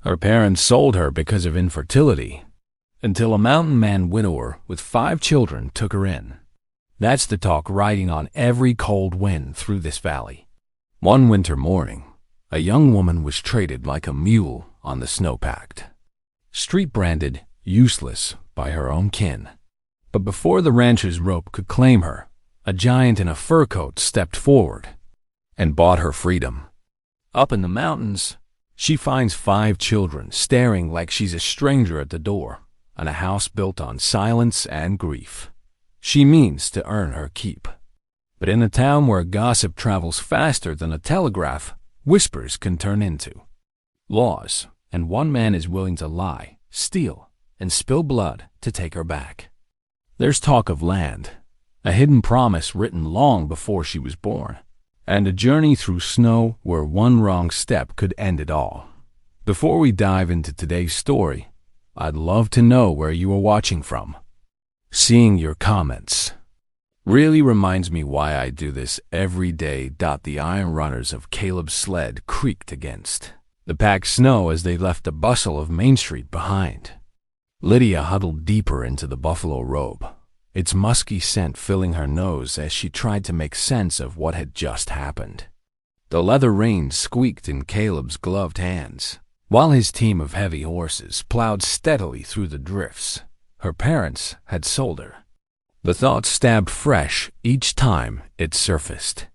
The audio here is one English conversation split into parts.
Her parents sold her because of infertility, until a mountain man widower with 5 children took her in. That's the talk riding on every cold wind through this valley. One winter morning, a young woman was traded like a mule on the snowpack, street-branded useless by her own kin. But before the rancher's rope could claim her, a giant in a fur coat stepped forward and bought her freedom. Up in the mountains, she finds 5 children staring like she's a stranger at the door, and a house built on silence and grief. She means to earn her keep. But in a town where gossip travels faster than a telegraph, whispers can turn into laws, and one man is willing to lie, steal, and spill blood to take her back. There's talk of land, a hidden promise written long before she was born, and a journey through snow where one wrong step could end it all. Before we dive into today's story, I'd love to know where you are watching from. Seeing your comments really reminds me why I do this every day. The iron runners of Caleb's sled creaked against the packed snow as they left the bustle of Main Street behind. Lydia huddled deeper into the buffalo robe, its musky scent filling her nose as she tried to make sense of what had just happened. The leather reins squeaked in Caleb's gloved hands, while his team of heavy horses plowed steadily through the drifts. Her parents had sold her. The thought stabbed fresh each time it surfaced.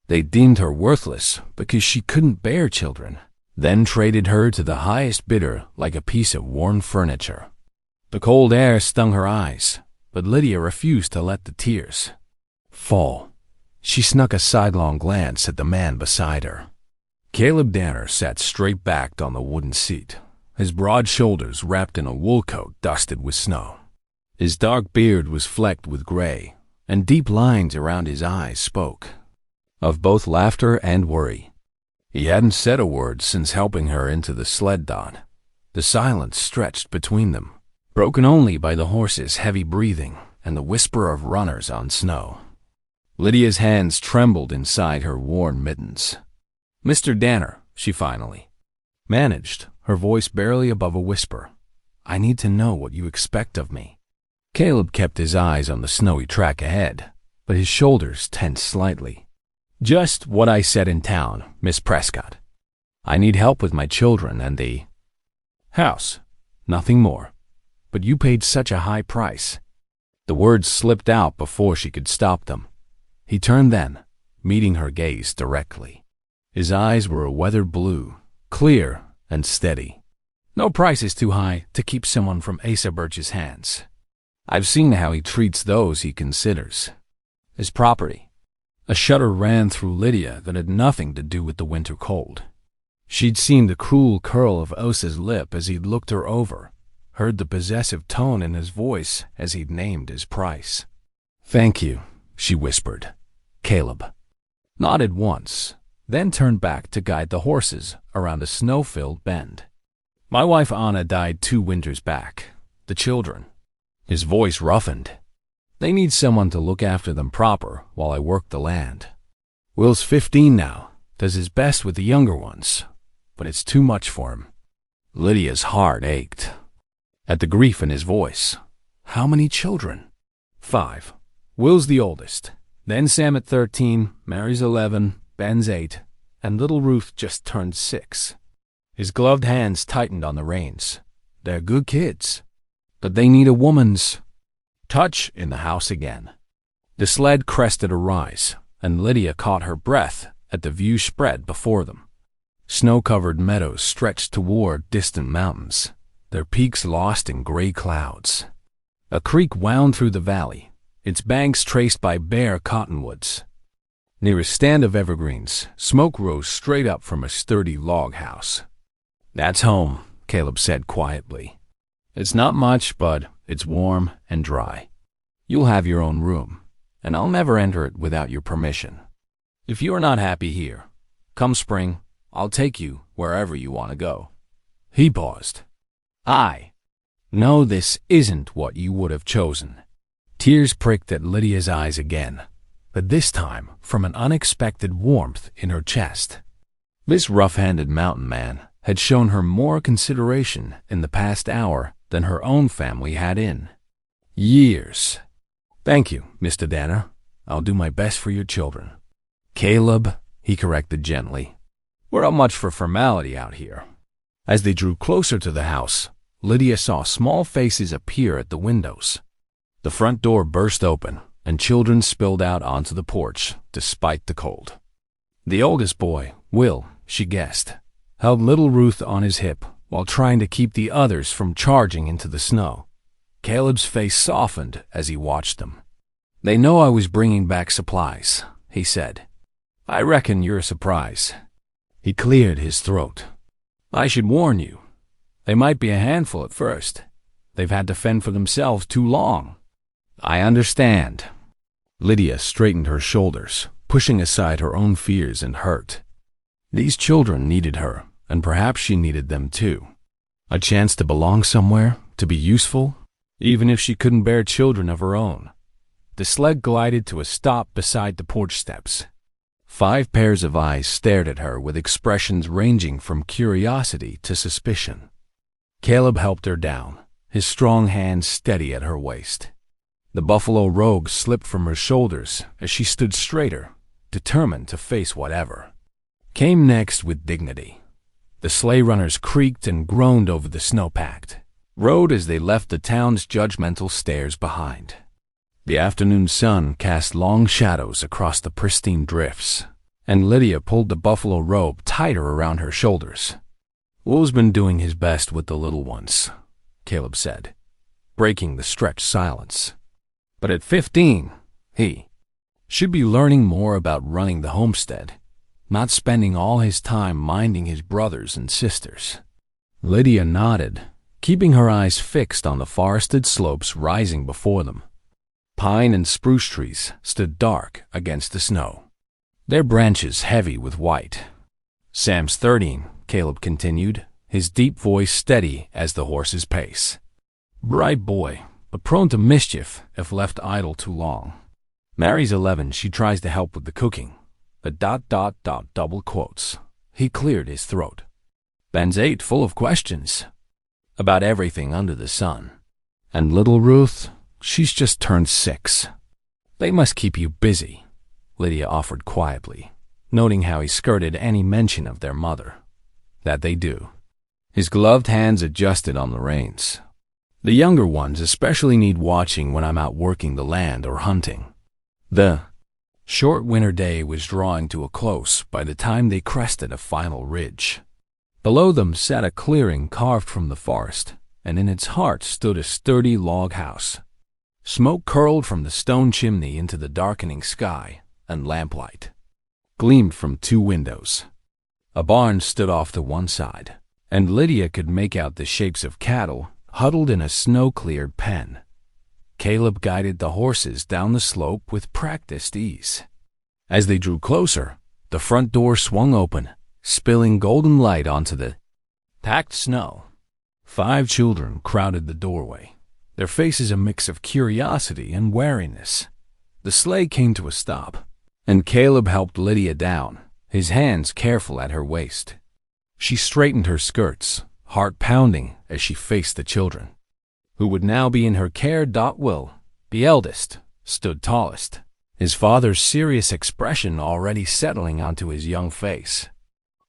They deemed her worthless because she couldn't bear children, then traded her to the highest bidder like a piece of worn furniture. The cold air stung her eyes, but Lydia refused to let the tears fall. She snuck a sidelong glance at the man beside her. Caleb Danner sat straight-backed on the wooden seat, his broad shoulders wrapped in a wool coat dusted with snow. His dark beard was flecked with gray, and deep lines around his eyes spoke of both laughter and worry. He hadn't said a word since helping her into the sled. The silence stretched between them, broken only by the horse's heavy breathing and the whisper of runners on snow. Lydia's hands trembled inside her worn mittens. "Mr. Danner," she finally managed, her voice barely above a whisper. "I need to know what you expect of me." Caleb kept his eyes on the snowy track ahead, but his shoulders tensed slightly. "Just what I said in town, Miss Prescott. I need help with my children and the house. Nothing more. But you paid such a high price." The words slipped out before she could stop them. He turned then, meeting her gaze directly. His eyes were a weathered blue, clear and steady. "No price is too high to keep someone from Asa Burch's hands. I've seen how he treats those he considers his property." A shudder ran through Lydia that had nothing to do with the winter cold. She'd seen the cruel curl of Asa's lip as he'd looked her over, heard the possessive tone in his voice as he'd named his price. "Thank you," she whispered. Caleb nodded once, then turned back to guide the horses around a snow-filled bend. "My wife Anna died 2 winters back. The children," his voice roughened, "they need someone to look after them proper while I work the land. Will's 15 now, does his best with the younger ones, but it's too much for him." Lydia's heart ached at the grief in his voice. "How many children?" 5. Will's the oldest. Then Sam at 13, Mary's 11, Ben's 8, and little Ruth just turned 6. His gloved hands tightened on the reins. "They're good kids, but they need a woman's touch in the house again." The sled crested a rise, and Lydia caught her breath at the view spread before them. Snow-covered meadows stretched toward distant mountains, their peaks lost in gray clouds. A creek wound through the valley, its banks traced by bare cottonwoods. Near a stand of evergreens, smoke rose straight up from a sturdy log house. "That's home," Caleb said quietly. "It's not much, but it's warm and dry. You'll have your own room, and I'll never enter it without your permission. If you are not happy here, come spring, I'll take you wherever you want to go." He paused. "I know this isn't what you would have chosen." Tears pricked at Lydia's eyes again, but this time from an unexpected warmth in her chest. This rough-handed mountain man had shown her more consideration in the past hour than her own family had in years. "Thank you, Mr. Danner. I'll do my best for your children." "Caleb," he corrected gently. "We're not much for formality out here." As they drew closer to the house, Lydia saw small faces appear at the windows. The front door burst open, and children spilled out onto the porch, despite the cold. The oldest boy, Will, she guessed, held little Ruth on his hip while trying to keep the others from charging into the snow. Caleb's face softened as he watched them. "They know I was bringing back supplies," he said. "I reckon you're a surprise." He cleared his throat. "I should warn you. They might be a handful at first. They've had to fend for themselves too long." "I understand." Lydia straightened her shoulders, pushing aside her own fears and hurt. These children needed her, and perhaps she needed them too. A chance to belong somewhere, to be useful, even if she couldn't bear children of her own. The sled glided to a stop beside the porch steps. 5 pairs of eyes stared at her with expressions ranging from curiosity to suspicion. Caleb helped her down, his strong hand steady at her waist. The buffalo robe slipped from her shoulders as she stood straighter, determined to face whatever came next with dignity. The sleigh runners creaked and groaned over the snow-packed road as they left the town's judgmental stares behind. The afternoon sun cast long shadows across the pristine drifts, and Lydia pulled the buffalo robe tighter around her shoulders. "Will's been doing his best with the little ones," Caleb said, breaking the stretched silence. "But at 15, he should be learning more about running the homestead, not spending all his time minding his brothers and sisters." Lydia nodded, keeping her eyes fixed on the forested slopes rising before them. Pine and spruce trees stood dark against the snow, their branches heavy with white. "Sam's 13, Caleb continued, his deep voice steady as the horse's pace. "Bright boy, but prone to mischief if left idle too long. Mary's 11, she tries to help with the cooking. The ... double quotes. He cleared his throat. "Ben's 8, full of questions about everything under the sun. And little Ruth, she's just turned 6. They must keep you busy," Lydia offered quietly, noting how he skirted any mention of their mother. "That they do." His gloved hands adjusted on the reins. "The younger ones especially need watching when I'm out working the land or hunting." The short winter day was drawing to a close by the time they crested a final ridge. Below them sat a clearing carved from the forest, and in its heart stood a sturdy log house. Smoke curled from the stone chimney into the darkening sky, and lamplight gleamed from 2 windows. A barn stood off to one side, and Lydia could make out the shapes of cattle huddled in a snow-cleared pen. Caleb guided the horses down the slope with practiced ease. As they drew closer, the front door swung open, spilling golden light onto the packed snow. 5 children crowded the doorway, their faces a mix of curiosity and wariness. The sleigh came to a stop, and Caleb helped Lydia down, his hands careful at her waist. She straightened her skirts, heart pounding as she faced the children, who would now be in her care. Will, the eldest, stood tallest, his father's serious expression already settling onto his young face.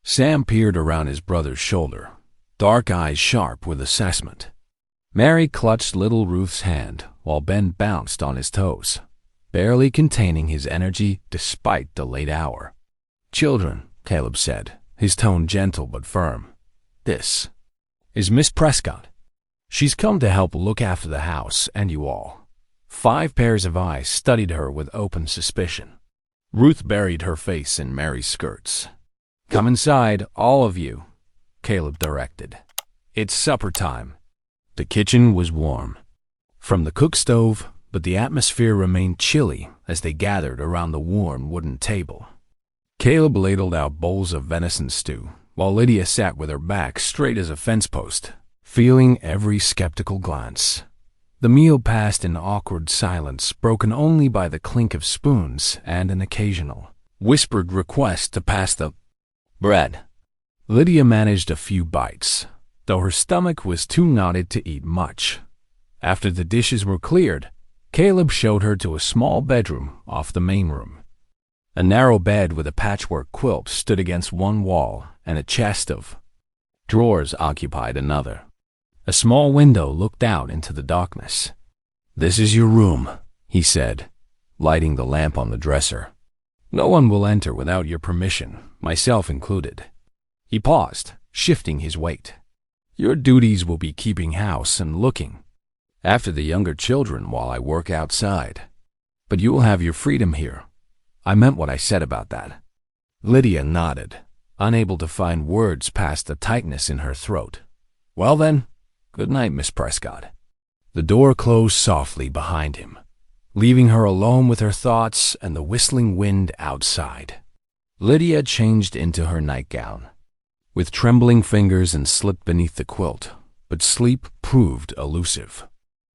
Sam peered around his brother's shoulder, dark eyes sharp with assessment. Mary clutched little Ruth's hand while Ben bounced on his toes, barely containing his energy despite the late hour. "Children," Caleb said, his tone gentle but firm. "This is Miss Prescott. She's come to help look after the house and you all." 5 pairs of eyes studied her with open suspicion. Ruth buried her face in Mary's skirts. "Come inside, all of you," Caleb directed. "It's supper time." The kitchen was warm from the cook stove, but the atmosphere remained chilly as they gathered around the worn wooden table. Caleb ladled out bowls of venison stew, while Lydia sat with her back straight as a fence post, feeling every skeptical glance. The meal passed in awkward silence, broken only by the clink of spoons and an occasional whispered request to pass the bread. Lydia managed a few bites, though her stomach was too knotted to eat much. After the dishes were cleared, Caleb showed her to a small bedroom off the main room. A narrow bed with a patchwork quilt stood against one wall, and a chest of drawers occupied another. A small window looked out into the darkness. "This is your room," he said, lighting the lamp on the dresser. "No one will enter without your permission, myself included." He paused, shifting his weight. "Your duties will be keeping house and looking after the younger children while I work outside. But you will have your freedom here. I meant what I said about that." Lydia nodded, unable to find words past the tightness in her throat. "Well then, good night, Miss Prescott." The door closed softly behind him, leaving her alone with her thoughts and the whistling wind outside. Lydia changed into her nightgown, with trembling fingers, and slipped beneath the quilt, but sleep proved elusive.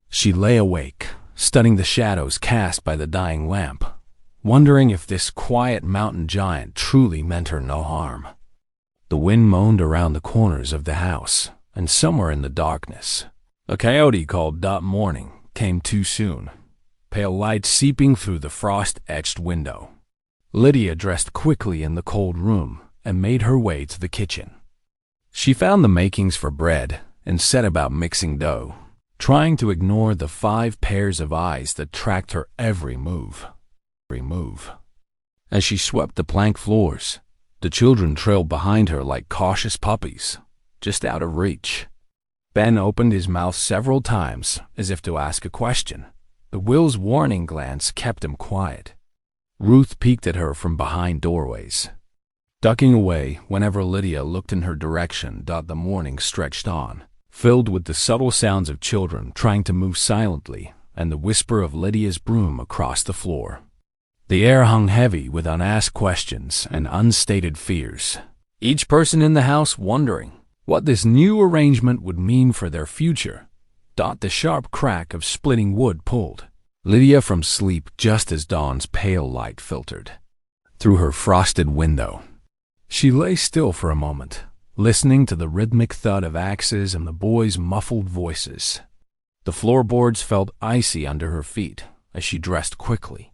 She lay awake, studying the shadows cast by the dying lamp, wondering if this quiet mountain giant truly meant her no harm. The wind moaned around the corners of the house, and somewhere in the darkness, a coyote called Dot Morning came too soon, pale light seeping through the frost-etched window. Lydia dressed quickly in the cold room and made her way to the kitchen. She found the makings for bread and set about mixing dough, trying to ignore the 5 pairs of eyes that tracked her every move. As she swept the plank floors, the children trailed behind her like cautious puppies, just out of reach. Ben opened his mouth several times as if to ask a question, but Will's warning glance kept him quiet. Ruth peeked at her from behind doorways, ducking away whenever Lydia looked in her direction. The morning stretched on, filled with the subtle sounds of children trying to move silently and the whisper of Lydia's broom across the floor. The air hung heavy with unasked questions and unstated fears, each person in the house wondering what this new arrangement would mean for their future. The sharp crack of splitting wood pulled Lydia from sleep just as dawn's pale light filtered through her frosted window. She lay still for a moment, listening to the rhythmic thud of axes and the boys' muffled voices. The floorboards felt icy under her feet as she dressed quickly,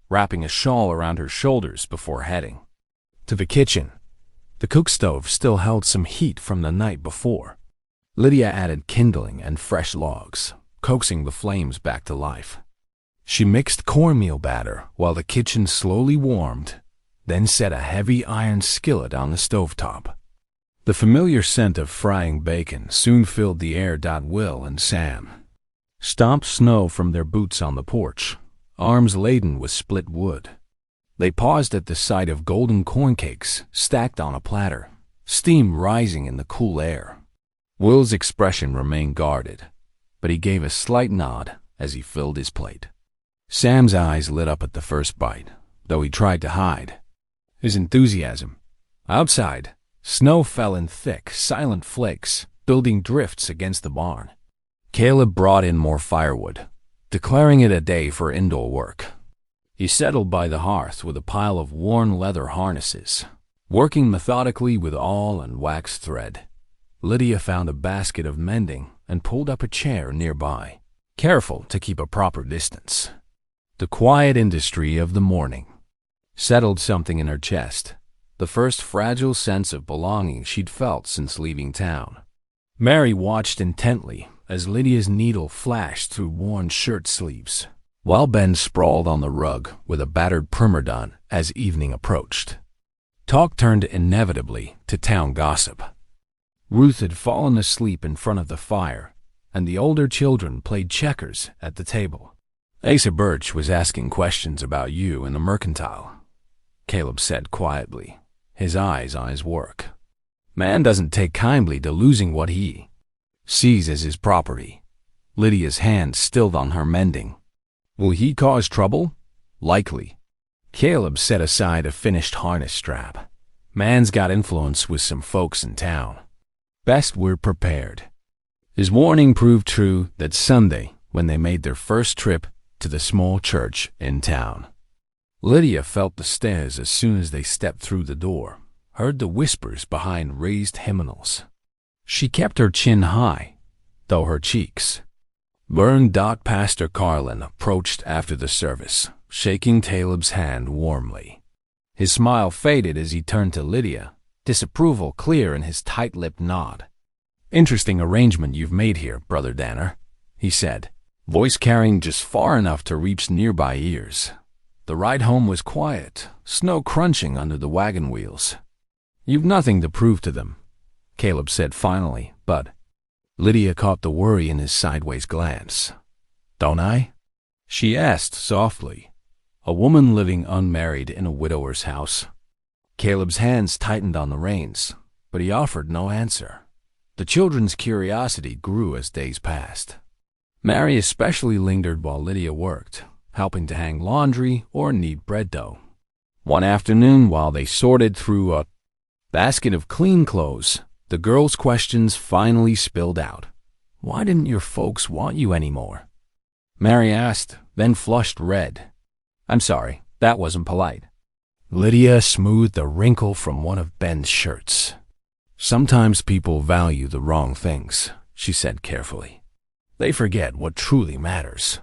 wrapping a shawl around her shoulders before heading to the kitchen. The cook stove still held some heat from the night before. Lydia added kindling and fresh logs, coaxing the flames back to life. She mixed cornmeal batter while the kitchen slowly warmed, then set a heavy iron skillet on the stovetop. The familiar scent of frying bacon soon filled the air. Will and Sam stomped snow from their boots on the porch, arms laden with split wood. They paused at the sight of golden corn cakes stacked on a platter, steam rising in the cool air. Will's expression remained guarded, but he gave a slight nod as he filled his plate. Sam's eyes lit up at the first bite, though he tried to hide his enthusiasm. Outside, snow fell in thick, silent flakes, building drifts against the barn. Caleb brought in more firewood, declaring it a day for indoor work. He settled by the hearth with a pile of worn leather harnesses, working methodically with awl and waxed thread. Lydia found a basket of mending and pulled up a chair nearby, careful to keep a proper distance. The quiet industry of the morning settled something in her chest, the first fragile sense of belonging she'd felt since leaving town. Mary watched intently as Lydia's needle flashed through worn shirt sleeves, while Ben sprawled on the rug with a battered primer done as evening approached. Talk turned inevitably to town gossip. Ruth had fallen asleep in front of the fire, and the older children played checkers at the table. Asa Burch was asking questions about you in the mercantile, Caleb said quietly, his eyes on his work. Man doesn't take kindly to losing what he sees as his property. Lydia's hand stilled on her mending. Will he cause trouble? Likely. Caleb set aside a finished harness strap. Man's got influence with some folks in town. Best we're prepared. His warning proved true that Sunday, when they made their first trip to the small church in town. Lydia felt the stares as soon as they stepped through the door, heard the whispers behind raised hymnals. She kept her chin high, though her cheeks burned. Pastor Carlin approached after the service, shaking Caleb's hand warmly. His smile faded as he turned to Lydia, disapproval clear in his tight-lipped nod. "Interesting arrangement you've made here, Brother Danner," he said, voice carrying just far enough to reach nearby ears. The ride home was quiet, snow crunching under the wagon wheels. "You've nothing to prove to them," Caleb said finally, but Lydia caught the worry in his sideways glance. "Don't I?" she asked softly. A woman living unmarried in a widower's house. Caleb's hands tightened on the reins, but he offered no answer. The children's curiosity grew as days passed. Mary especially lingered while Lydia worked, helping to hang laundry or knead bread dough. One afternoon, while they sorted through a basket of clean clothes, the girls' questions finally spilled out. "Why didn't your folks want you anymore?" Mary asked, then flushed red. "I'm sorry, that wasn't polite." Lydia smoothed a wrinkle from one of Ben's shirts. "Sometimes people value the wrong things," she said carefully. "They forget what truly matters."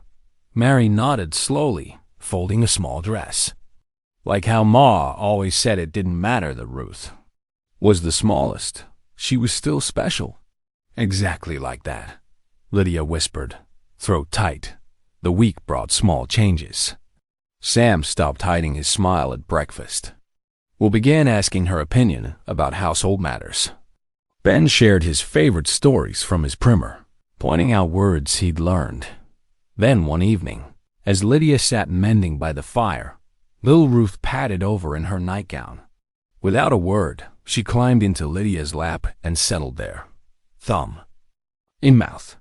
Mary nodded slowly, folding a small dress. Like how Ma always said it didn't matter that Ruth was the smallest. She was still special. "Exactly like that," Lydia whispered, throat tight. The week brought small changes. Sam stopped hiding his smile at breakfast. Will began asking her opinion about household matters. Ben shared his favorite stories from his primer, pointing out words he'd learned. Then one evening, as Lydia sat mending by the fire, little Ruth padded over in her nightgown. Without a word, she climbed into Lydia's lap and settled there, thumb in mouth.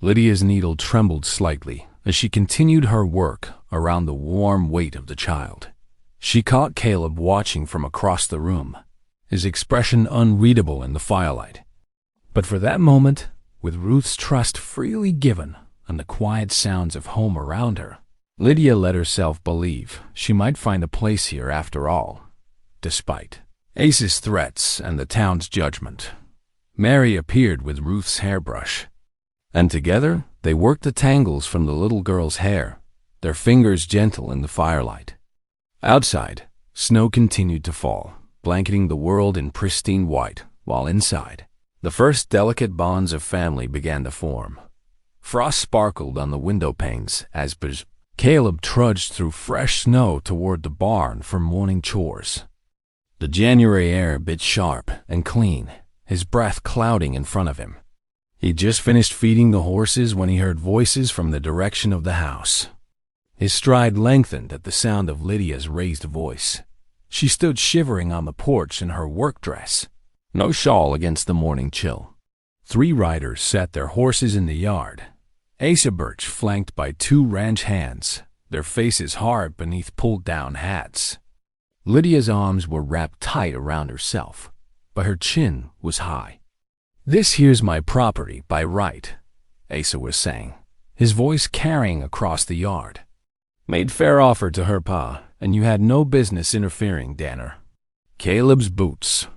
Lydia's needle trembled slightly as she continued her work around the warm weight of the child. She caught Caleb watching from across the room, his expression unreadable in the firelight. But for that moment, with Ruth's trust freely given and the quiet sounds of home around her, Lydia let herself believe she might find a place here after all, despite Asa's threats and the town's judgment. Mary appeared with Ruth's hairbrush, and together they worked the tangles from the little girl's hair, their fingers gentle in the firelight. Outside, snow continued to fall, blanketing the world in pristine white, while inside, the first delicate bonds of family began to form. Frost sparkled on the window panes as Caleb trudged through fresh snow toward the barn for morning chores. The January air bit sharp and clean, his breath clouding in front of him. He'd just finished feeding the horses when he heard voices from the direction of the house. His stride lengthened at the sound of Lydia's raised voice. She stood shivering on the porch in her work dress, no shawl against the morning chill. 3 riders sat their horses in the yard, Asa Burch flanked by 2 ranch hands, their faces hard beneath pulled-down hats. Lydia's arms were wrapped tight around herself, but her chin was high. "This here's my property by right," Asa was saying, his voice carrying across the yard. "Made fair offer to her pa, and you had no business interfering, Danner." Caleb's boots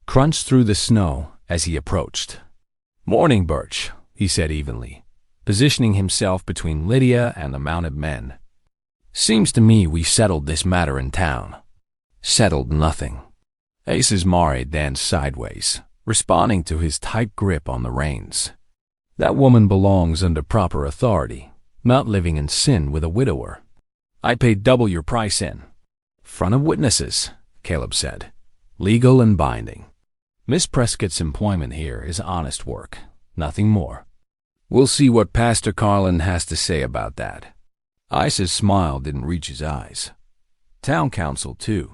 crunched through the snow as he approached. "Morning, Burch," he said evenly, positioning himself between Lydia and the mounted men. "Seems to me we settled this matter in town." "Settled nothing." Asa's Mari danced sideways, responding to his tight grip on the reins. "That woman belongs under proper authority, not living in sin with a widower. I paid double your price in front of witnesses," Caleb said, "legal and binding. Miss Prescott's employment here is honest work, nothing more. We'll see what Pastor Carlin has to say about that." Isa's smile didn't reach his eyes. "Town council, too.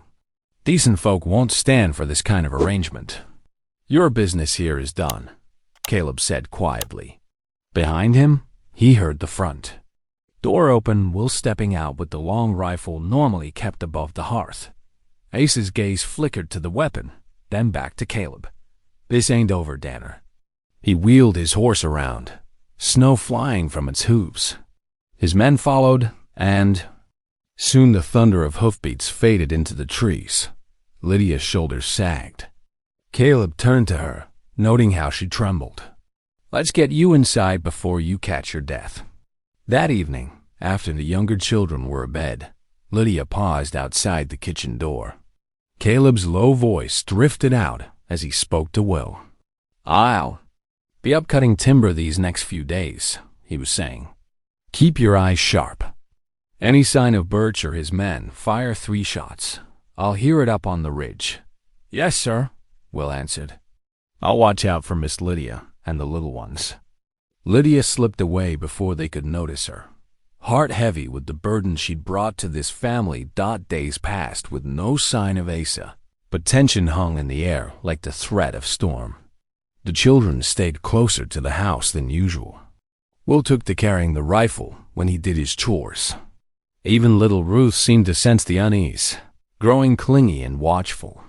Decent folk won't stand for this kind of arrangement." "Your business here is done," Caleb said quietly. Behind him, he heard the front door open, Will stepping out with the long rifle normally kept above the hearth. Asa's gaze flickered to the weapon, then back to Caleb. "This ain't over, Danner." He wheeled his horse around, snow flying from its hooves. His men followed, and soon the thunder of hoofbeats faded into the trees. Lydia's shoulders sagged. Caleb turned to her, noting how she trembled. "Let's get you inside before you catch your death." That evening, after the younger children were abed, Lydia paused outside the kitchen door. Caleb's low voice drifted out as he spoke to Will. "I'll be up cutting timber these next few days," he was saying. "Keep your eyes sharp. Any sign of Burch or his men, fire 3 shots. I'll hear it up on the ridge." "Yes, sir," Will answered. "I'll watch out for Miss Lydia and the little ones." Lydia slipped away before they could notice her, heart heavy with the burden she'd brought to this family. Days passed with no sign of Asa, but tension hung in the air like the threat of storm. The children stayed closer to the house than usual. Will took to carrying the rifle when he did his chores. Even little Ruth seemed to sense the unease, growing clingy and watchful.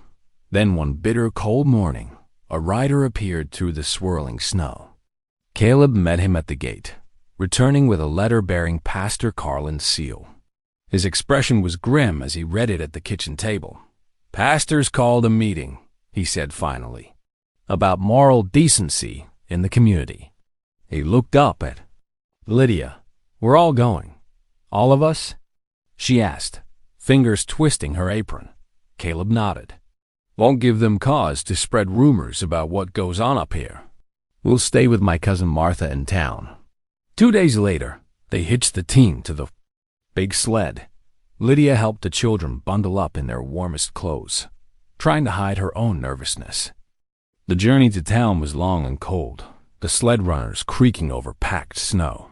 Then one bitter cold morning, a rider appeared through the swirling snow. Caleb met him at the gate, returning with a letter bearing Pastor Carlin's seal. His expression was grim as he read it at the kitchen table. "Pastor's called a meeting," he said finally, "about moral decency in the community." He looked up at Lydia. "We're all going. All of us?" she asked, fingers twisting her apron. Caleb nodded. "Won't give them cause to spread rumors about what goes on up here. We'll stay with my cousin Martha in town." 2 days later, they hitched the team to the big sled. Lydia helped the children bundle up in their warmest clothes, trying to hide her own nervousness. The journey to town was long and cold, the sled runners creaking over packed snow.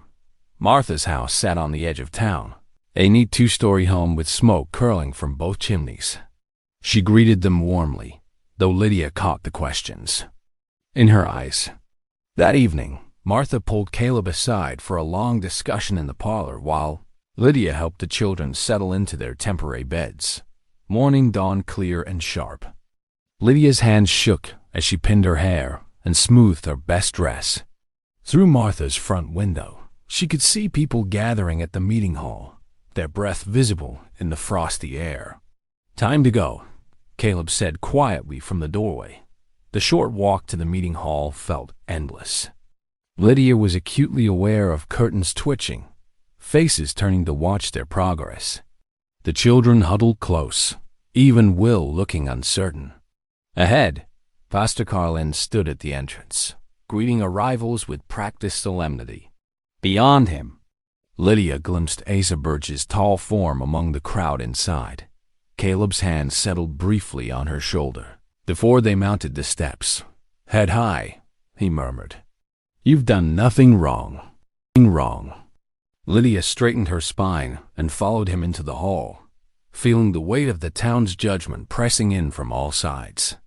Martha's house sat on the edge of town, a neat 2-story home with smoke curling from both chimneys. She greeted them warmly, though Lydia caught the questions in her eyes. That evening, Martha pulled Caleb aside for a long discussion in the parlor while Lydia helped the children settle into their temporary beds. Morning dawned clear and sharp. Lydia's hands shook as she pinned her hair and smoothed her best dress. Through Martha's front window, she could see people gathering at the meeting hall, their breath visible in the frosty air. "Time to go," Caleb said quietly from the doorway. The short walk to the meeting hall felt endless. Lydia was acutely aware of curtains twitching, faces turning to watch their progress. The children huddled close, even Will looking uncertain. Ahead, Pastor Carlin stood at the entrance, greeting arrivals with practiced solemnity. Beyond him, Lydia glimpsed Asa Burch's tall form among the crowd inside. Caleb's hand settled briefly on her shoulder before they mounted the steps. "Head high," he murmured. "You've done nothing wrong." Lydia straightened her spine and followed him into the hall, feeling the weight of the town's judgment pressing in from all sides.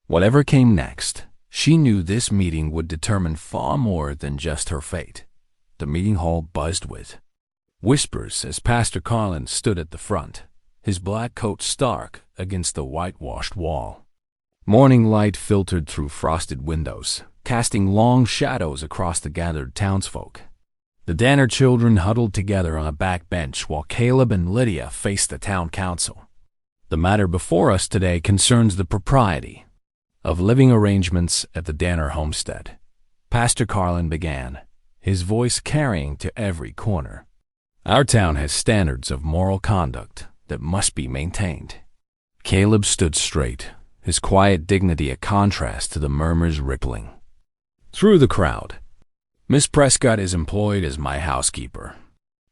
Whatever came next, she knew this meeting would determine far more than just her fate. The meeting hall buzzed with whispers as Pastor Carlin stood at the front, his black coat stark against the whitewashed wall. Morning light filtered through frosted windows, casting long shadows across the gathered townsfolk. The Danner children huddled together on a back bench while Caleb and Lydia faced the town council. "The matter before us today concerns the propriety of living arrangements at the Danner homestead," Pastor Carlin began, his voice carrying to every corner. "Our town has standards of moral conduct that must be maintained." Caleb stood straight, his quiet dignity a contrast to the murmurs rippling through the crowd. "Miss Prescott is employed as my housekeeper.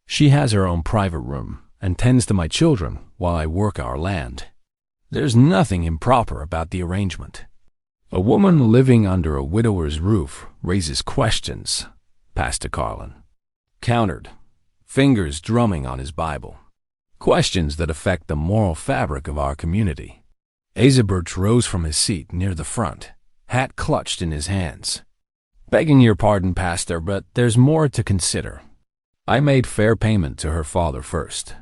She has her own private room and tends to my children while I work our land. There's nothing improper about the arrangement. A woman living under a widower's roof raises questions," Pastor Carlin countered, fingers drumming on his Bible. "Questions that affect the moral fabric of our community." Asa Burch rose from his seat near the front, hat clutched in his hands. "Begging your pardon, Pastor, but there's more to consider. I made fair payment to her father first.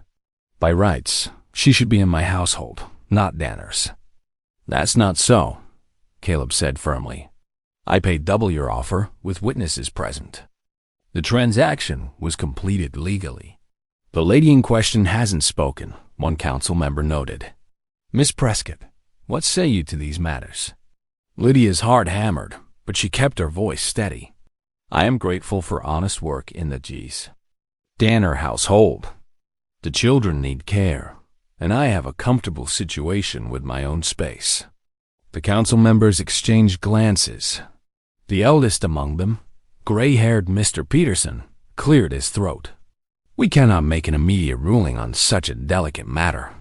By rights, she should be in my household, not Danner's." "That's not so," Caleb said firmly. "I paid double your offer with witnesses present. The transaction was completed legally." "The lady in question hasn't spoken," one council member noted. "Miss Prescott, What say you to these matters?" Lydia's heart hammered, but she kept her voice steady. "I am grateful for honest work in the Danner household. The children need care, and I have a comfortable situation with my own space." The council members exchanged glances. The eldest among them, gray-haired Mr. Peterson, cleared his throat. "We cannot make an immediate ruling on such a delicate matter.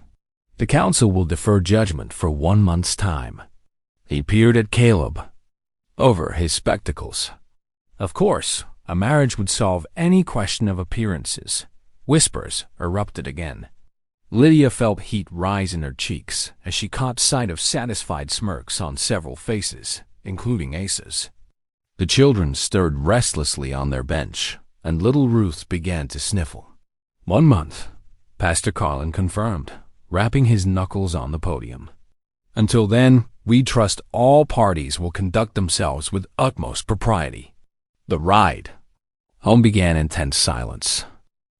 The council will defer judgment for 1 month's time." He peered at Caleb over his spectacles. Of course, a marriage would solve any question of appearances. Whispers erupted again. Lydia felt heat rise in her cheeks as she caught sight of satisfied smirks on several faces, including Asa's. The children stirred restlessly on their bench, and little Ruth began to sniffle. 1 month, Pastor Carlin confirmed, rapping his knuckles on the podium. "Until then, we trust all parties will conduct themselves with utmost propriety." The ride home began in tense silence.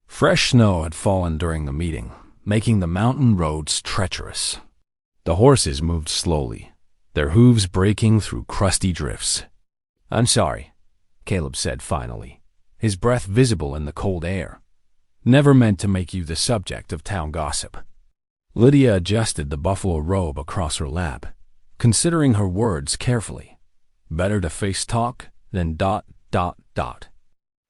Fresh snow had fallen during the meeting, making the mountain roads treacherous. The horses moved slowly, their hooves breaking through crusty drifts. "I'm sorry," Caleb said finally, his breath visible in the cold air. "Never meant to make you the subject of town gossip." Lydia adjusted the buffalo robe across her lap, considering her words carefully. Better to face talk than ...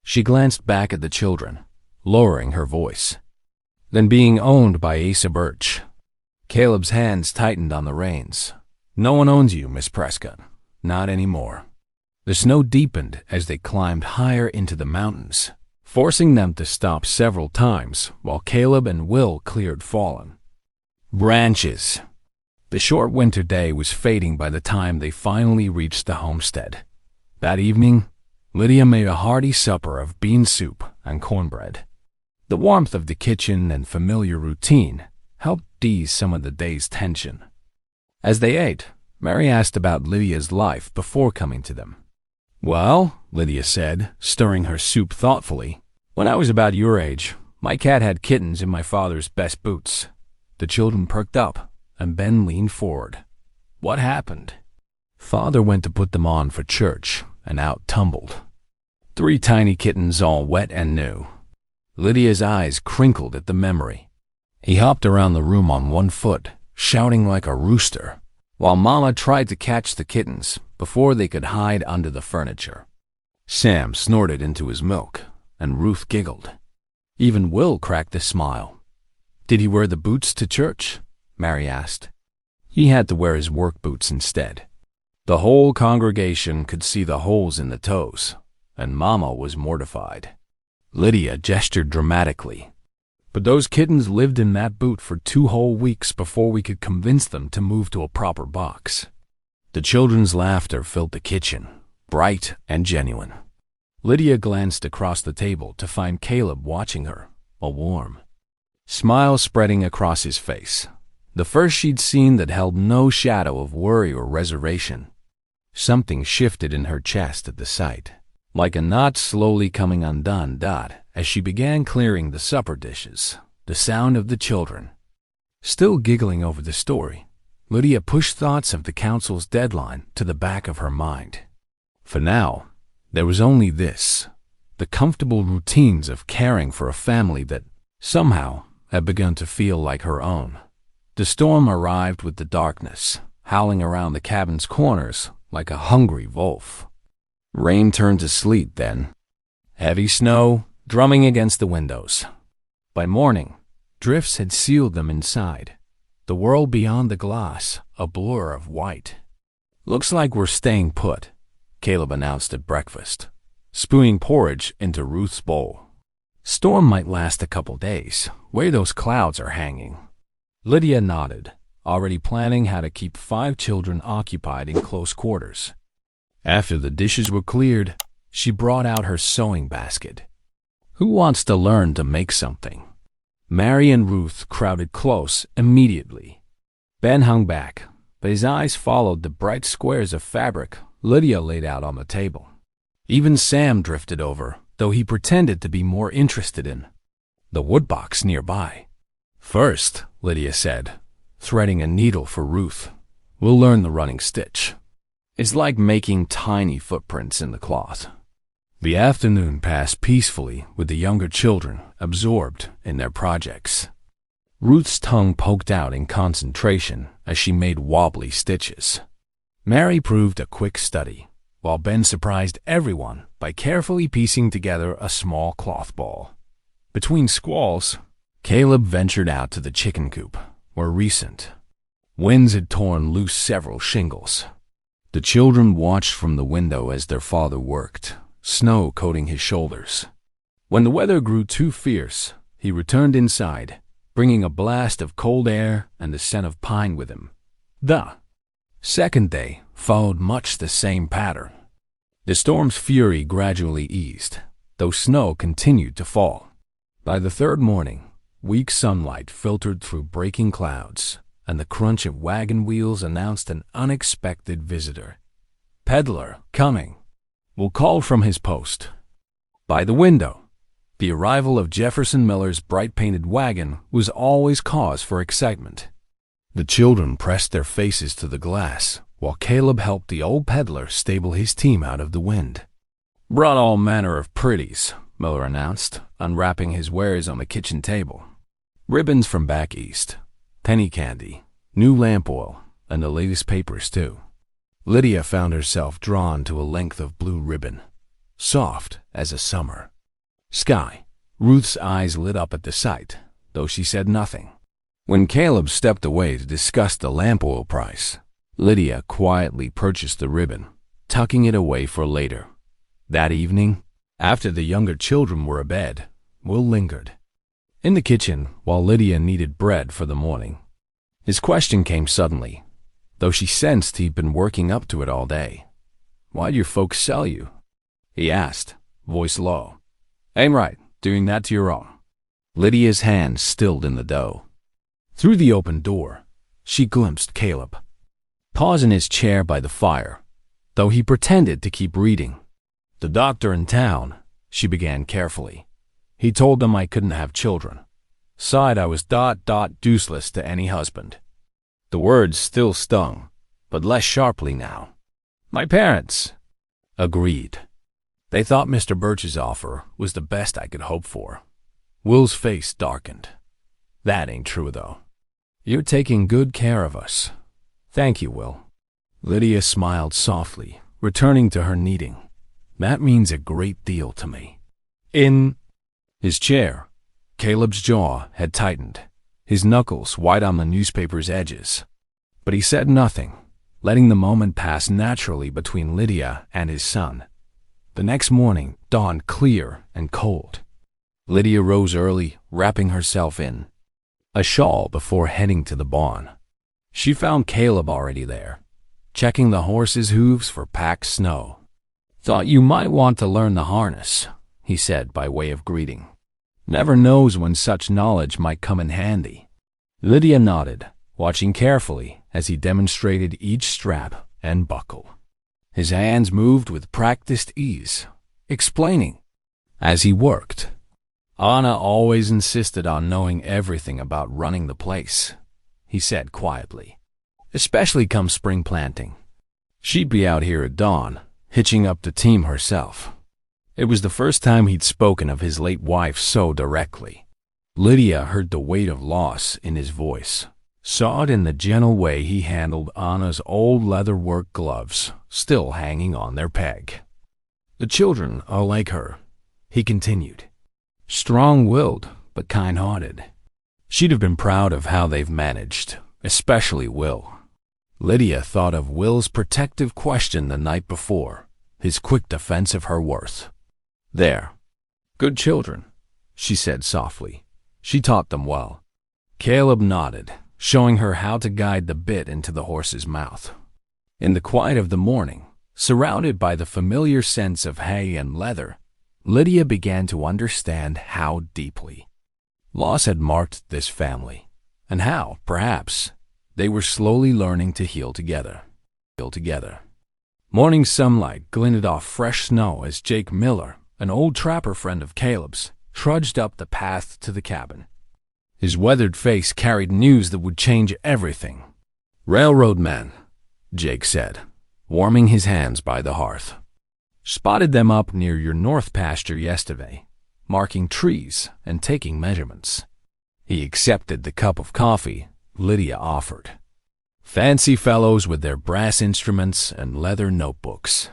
She glanced back at the children, lowering her voice. "Than being owned by Asa Burch." Caleb's hands tightened on the reins. "No one owns you, Miss Prescott. Not anymore." The snow deepened as they climbed higher into the mountains, forcing them to stop several times while Caleb and Will cleared fallen branches. The short winter day was fading by the time they finally reached the homestead. That evening, Lydia made a hearty supper of bean soup and cornbread. The warmth of the kitchen and familiar routine helped ease some of the day's tension. As they ate, Mary asked about Lydia's life before coming to them. "Well," Lydia said, stirring her soup thoughtfully, "when I was about your age, my cat had kittens in my father's best boots." The children perked up, and Ben leaned forward. "What happened?" "Father went to put them on for church, and out tumbled. 3 tiny kittens all wet and new." Lydia's eyes crinkled at the memory. "He hopped around the room on 1 foot, shouting like a rooster, while Mama tried to catch the kittens before they could hide under the furniture. Sam snorted into his milk, and Ruth giggled. Even Will cracked a smile. "Did he wear the boots to church?" Mary asked. "He had to wear his work boots instead." The whole congregation could see the holes in the toes, and Mama was mortified. Lydia gestured dramatically. "But those kittens lived in that boot for 2 whole weeks before we could convince them to move to a proper box." The children's laughter filled the kitchen, bright and genuine. Lydia glanced across the table to find Caleb watching her, a warm smile spreading across his face, the first she'd seen that held no shadow of worry or reservation. Something shifted in her chest at the sight, like a knot slowly coming undone. As she began clearing the supper dishes, the sound of the children still giggling over the story, Lydia pushed thoughts of the council's deadline to the back of her mind. For now, there was only this, the comfortable routines of caring for a family that, somehow, had begun to feel like her own. The storm arrived with the darkness, howling around the cabin's corners like a hungry wolf. Rain turned to sleet then. Heavy snow drumming against the windows. By morning, drifts had sealed them inside, the world beyond the glass a blur of white. "Looks like we're staying put," Caleb announced at breakfast, spewing porridge into Ruth's bowl. "Storm might last a couple days, where those clouds are hanging." Lydia nodded, already planning how to keep 5 children occupied in close quarters. After the dishes were cleared, she brought out her sewing basket. "Who wants to learn to make something?" Mary and Ruth crowded close immediately. Ben hung back, but his eyes followed the bright squares of fabric Lydia laid out on the table. Even Sam drifted over, though he pretended to be more interested in the woodbox nearby. "First," Lydia said, threading a needle for Ruth, we'll learn the running stitch. It's like making tiny footprints in the cloth. The afternoon passed peacefully with the younger children absorbed in their projects. Ruth's tongue poked out in concentration as she made wobbly stitches. Mary proved a quick study, while Ben surprised everyone by carefully piecing together a small cloth ball. Between squalls, Caleb ventured out to the chicken coop, where recent winds had torn loose several shingles. The children watched from the window as their father worked, snow coating his shoulders. When the weather grew too fierce, he returned inside, bringing a blast of cold air and the scent of pine with him. The second day followed much the same pattern. The storm's fury gradually eased, though snow continued to fall. By the third morning, weak sunlight filtered through breaking clouds, and the crunch of wagon wheels announced an unexpected visitor. "Peddler, coming," Will called from his post. By the window, the arrival of Jefferson Miller's bright-painted wagon was always cause for excitement. The children pressed their faces to the glass, while Caleb helped the old peddler stable his team out of the wind. "Brought all manner of pretties," Miller announced, unwrapping his wares on the kitchen table. Ribbons from back east, penny candy, new lamp oil, and the latest papers, too. Lydia found herself drawn to a length of blue ribbon, soft as a summer sky. Ruth's eyes lit up at the sight, though she said nothing. When Caleb stepped away to discuss the lamp oil price, Lydia quietly purchased the ribbon, tucking it away for later. That evening, after the younger children were abed, Will lingered in the kitchen while Lydia kneaded bread for the morning. His question came suddenly, though she sensed he'd been working up to it all day. "Why'd your folks sell you?" he asked, voice low. "Aim right, doing that to your own." Lydia's hand stilled in the dough. Through the open door, she glimpsed Caleb, pause in his chair by the fire, though he pretended to keep reading. "The doctor in town," she began carefully. "He told them I couldn't have children. Sighed I was useless to any husband." The words still stung, but less sharply now. "My parents agreed. They thought Mr. Burch's offer was the best I could hope for." Will's face darkened. "That ain't true, though. You're taking good care of us." "Thank you, Will." Lydia smiled softly, returning to her kneading. "That means a great deal to me." In his chair, Caleb's jaw had tightened, his knuckles white on the newspaper's edges. But he said nothing, letting the moment pass naturally between Lydia and his son. The next morning dawned clear and cold. Lydia rose early, wrapping herself in a shawl before heading to the barn. She found Caleb already there, checking the horses' hooves for packed snow. "Thought you might want to learn the harness," he said by way of greeting. "Never knows when such knowledge might come in handy." Lydia nodded, watching carefully as he demonstrated each strap and buckle. His hands moved with practiced ease, explaining as he worked. "Anna always insisted on knowing everything about running the place," he said quietly, "especially come spring planting. She'd be out here at dawn, hitching up the team herself." It was the first time he'd spoken of his late wife so directly. Lydia heard the weight of loss in his voice, saw it in the gentle way he handled Anna's old leather-work gloves, still hanging on their peg. "The children are like her," he continued. "Strong-willed, but kind-hearted. She'd have been proud of how they've managed, especially Will." Lydia thought of Will's protective question the night before, his quick defense of her worth. "They're good children," she said softly. "She taught them well." Caleb nodded, showing her how to guide the bit into the horse's mouth. In the quiet of the morning, surrounded by the familiar scents of hay and leather, Lydia began to understand how deeply loss had marked this family, and how, perhaps, they were slowly learning to heal together. Morning sunlight glinted off fresh snow as Jake Miller, an old trapper friend of Caleb's, trudged up the path to the cabin. His weathered face carried news that would change everything. "Railroad man, Jake said, warming his hands by the hearth. Spotted them up near your north pasture yesterday, marking trees and taking measurements. He accepted the cup of coffee Lydia offered. Fancy fellows with their brass instruments and leather notebooks.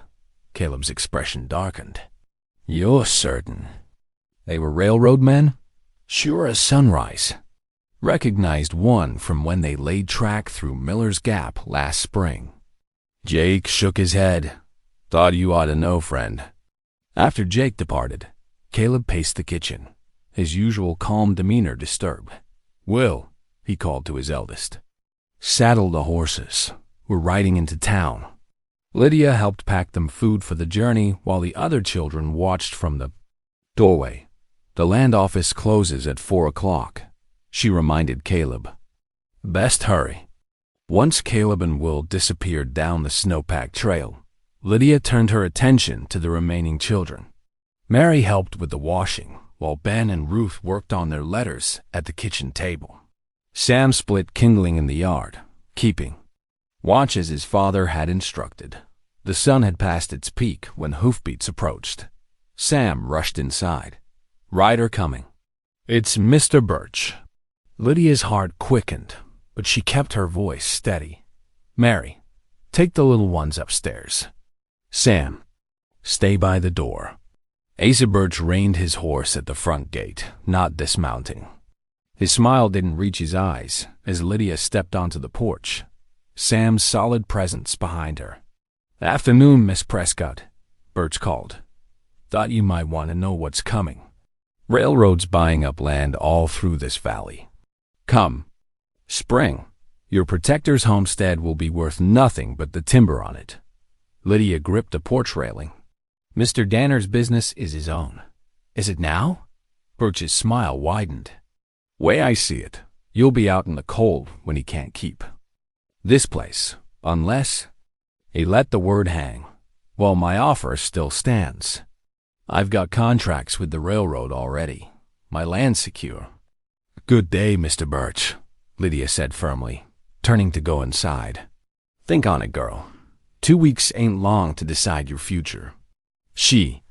Caleb's expression darkened. You're certain they were railroad men? Sure as sunrise. Recognized one from when they laid track through Miller's Gap last spring. Jake shook his head. Thought you ought to know, friend. After Jake departed, Caleb paced the kitchen, his usual calm demeanor disturbed. Will, he called to his eldest. Saddle the horses. We're riding into town. Lydia helped pack them food for the journey while the other children watched from the doorway. The land office closes at 4 o'clock, she reminded Caleb. Best hurry. Once Caleb and Will disappeared down the snow-packed trail, Lydia turned her attention to the remaining children. Mary helped with the washing, while Ben and Ruth worked on their letters at the kitchen table. Sam split kindling in the yard, keeping watch as his father had instructed. The sun had passed its peak when hoofbeats approached. Sam rushed inside. Rider coming. It's Mr. Burch. Lydia's heart quickened, but she kept her voice steady. Mary, take the little ones upstairs. Sam, stay by the door. Asa Burch reined his horse at the front gate, not dismounting. His smile didn't reach his eyes as Lydia stepped onto the porch, Sam's solid presence behind her. Afternoon, Miss Prescott, Burch called. Thought you might want to know what's coming. Railroads buying up land all through this valley. Come. Spring. Your protector's homestead will be worth nothing but the timber on it. Lydia gripped the porch railing. Mr. Danner's business is his own. Is it now? Burch's smile widened. Way I see it, you'll be out in the cold when he can't keep this place, unless... He let the word hang. Well, my offer still stands. I've got contracts with the railroad already. My land's secure. Good day, Mr. Burch, Lydia said firmly, turning to go inside. Think on it, girl. 2 weeks ain't long to decide your future. She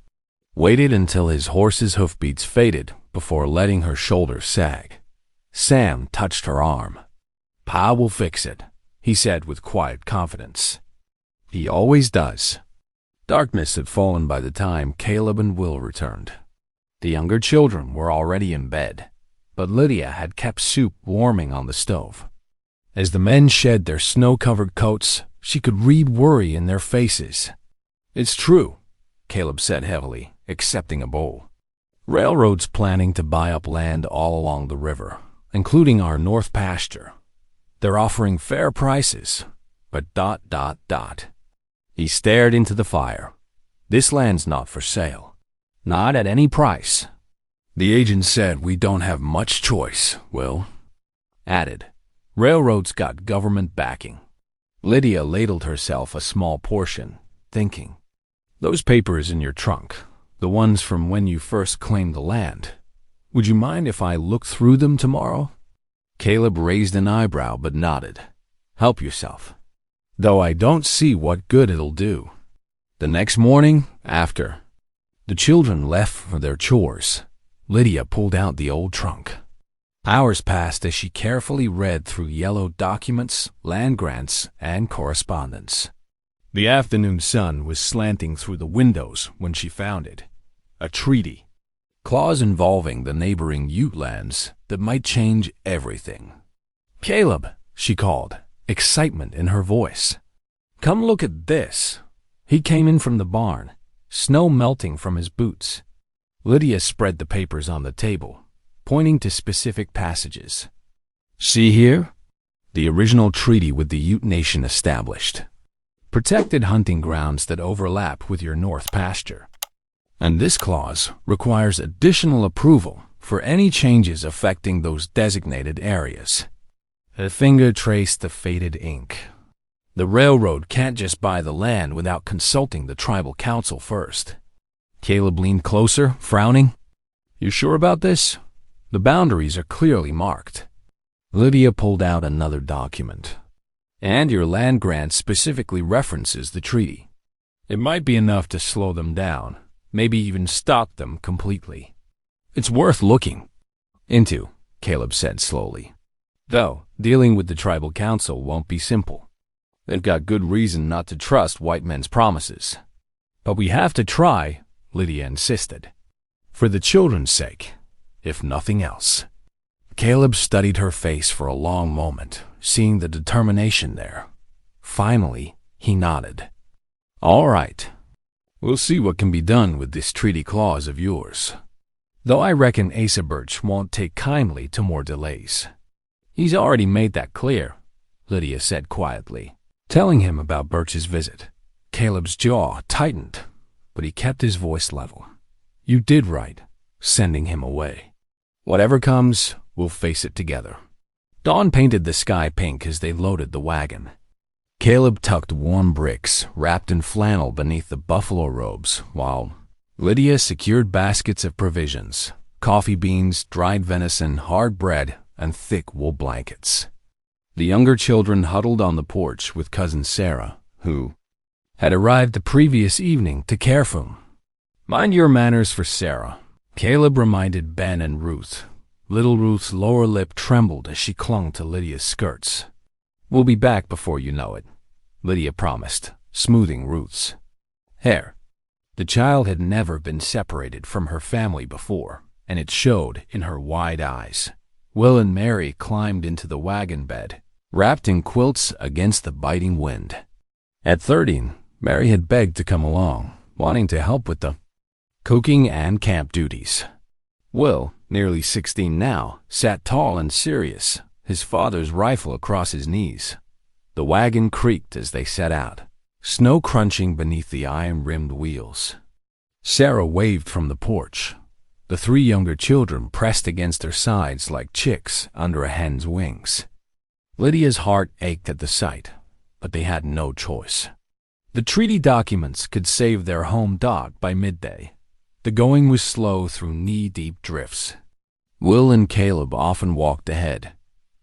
waited until his horse's hoofbeats faded before letting her shoulders sag. Sam touched her arm. Pa will fix it, he said with quiet confidence. He always does. Darkness had fallen by the time Caleb and Will returned. The younger children were already in bed, but Lydia had kept soup warming on the stove. As the men shed their snow-covered coats, she could read worry in their faces. It's true, Caleb said heavily, accepting a bowl. Railroad's planning to buy up land all along the river, including our north pasture. They're offering fair prices, but ... He stared into the fire. This land's not for sale. Not at any price. The agent said we don't have much choice, Will. Added, railroad's got government backing. Lydia ladled herself a small portion, thinking. Those papers in your trunk, the ones from when you first claimed the land. Would you mind if I looked through them tomorrow? Caleb raised an eyebrow but nodded. Help yourself. Though I don't see what good it'll do. The next morning, after the children left for their chores, Lydia pulled out the old trunk. Hours passed as she carefully read through yellow documents, land grants, and correspondence. The afternoon sun was slanting through the windows when she found it. A treaty. Clause involving the neighboring Ute lands that might change everything. Caleb, she called, excitement in her voice. Come look at this. He came in from the barn, snow melting from his boots. Lydia spread the papers on the table, pointing to specific passages. See here? The original treaty with the Ute Nation established. Protected hunting grounds that overlap with your north pasture. And this clause requires additional approval for any changes affecting those designated areas. Her finger traced the faded ink. The railroad can't just buy the land without consulting the tribal council first. Caleb leaned closer, frowning. You sure about this? The boundaries are clearly marked. Lydia pulled out another document. And your land grant specifically references the treaty. It might be enough to slow them down, maybe even stop them completely. It's worth looking into, Caleb said slowly. Though, dealing with the tribal council won't be simple. They've got good reason not to trust white men's promises. But we have to try, Lydia insisted. For the children's sake, if nothing else. Caleb studied her face for a long moment, seeing the determination there. Finally, he nodded. All right. We'll see what can be done with this treaty clause of yours. Though I reckon Asa Burch won't take kindly to more delays. He's already made that clear, Lydia said quietly. Telling him about Burch's visit, Caleb's jaw tightened, but he kept his voice level. You did right, sending him away. Whatever comes, we'll face it together. Dawn painted the sky pink as they loaded the wagon. Caleb tucked warm bricks wrapped in flannel beneath the buffalo robes, while Lydia secured baskets of provisions, coffee beans, dried venison, hard bread, and thick wool blankets. The younger children huddled on the porch with cousin Sarah, who had arrived the previous evening to care for them. Mind your manners for Sarah, Caleb reminded Ben and Ruth. Little Ruth's lower lip trembled as she clung to Lydia's skirts. We'll be back before you know it, Lydia promised, smoothing Ruth's hair. The child had never been separated from her family before, and it showed in her wide eyes. Will and Mary climbed into the wagon bed, wrapped in quilts against the biting wind. At 13, Mary had begged to come along, wanting to help with the cooking and camp duties. Will, nearly 16 now, sat tall and serious, his father's rifle across his knees. The wagon creaked as they set out, snow crunching beneath the iron-rimmed wheels. Sarah waved from the porch. The three younger children pressed against her sides like chicks under a hen's wings. Lydia's heart ached at the sight, but they had no choice. The treaty documents could save their home dock by midday. The going was slow through knee-deep drifts. Will and Caleb often walked ahead,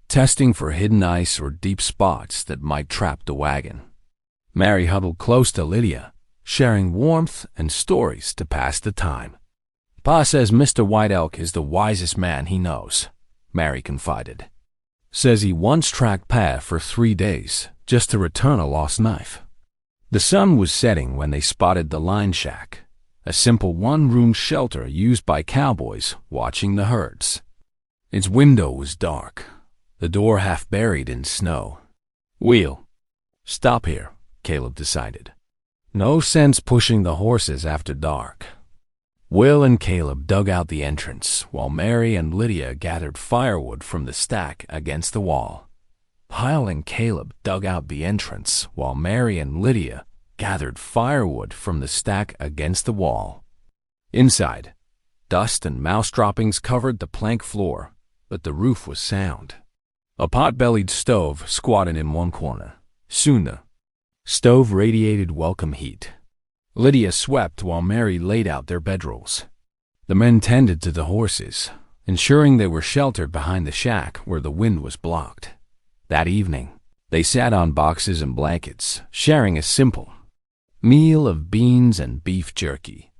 testing for hidden ice or deep spots that might trap the wagon. Mary huddled close to Lydia, sharing warmth and stories to pass the time. Pa says Mr. White Elk is the wisest man he knows, Mary confided. Says he once tracked Pa for 3 days just to return a lost knife. The sun was setting when they spotted the line shack, a simple one-room shelter used by cowboys watching the herds. Its window was dark, the door half buried in snow. We'll stop here, Caleb decided. No sense pushing the horses after dark. Will and Caleb dug out the entrance, while Mary and Lydia gathered firewood from the stack against the wall. Pyle and Caleb dug out the entrance, while Mary and Lydia gathered firewood from the stack against the wall. Inside, dust and mouse droppings covered the plank floor, but the roof was sound. A pot-bellied stove squatted in one corner. Soon the stove radiated welcome heat. Lydia swept while Mary laid out their bedrolls. The men tended to the horses, ensuring they were sheltered behind the shack where the wind was blocked. That evening, they sat on boxes and blankets, sharing a simple meal of beans and beef jerky.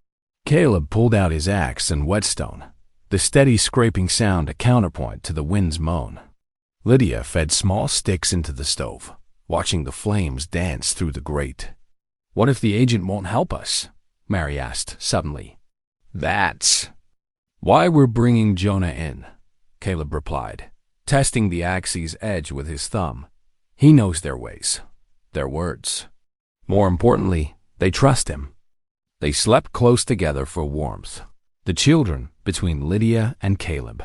Caleb pulled out his axe and whetstone, the steady scraping sound a counterpoint to the wind's moan. Lydia fed small sticks into the stove, watching the flames dance through the grate. What if the agent won't help us? Mary asked suddenly. That's why we're bringing Jonah in, Caleb replied, testing the axe's edge with his thumb. He knows their ways, their words. More importantly, they trust him. They slept close together for warmth, the children between Lydia and Caleb.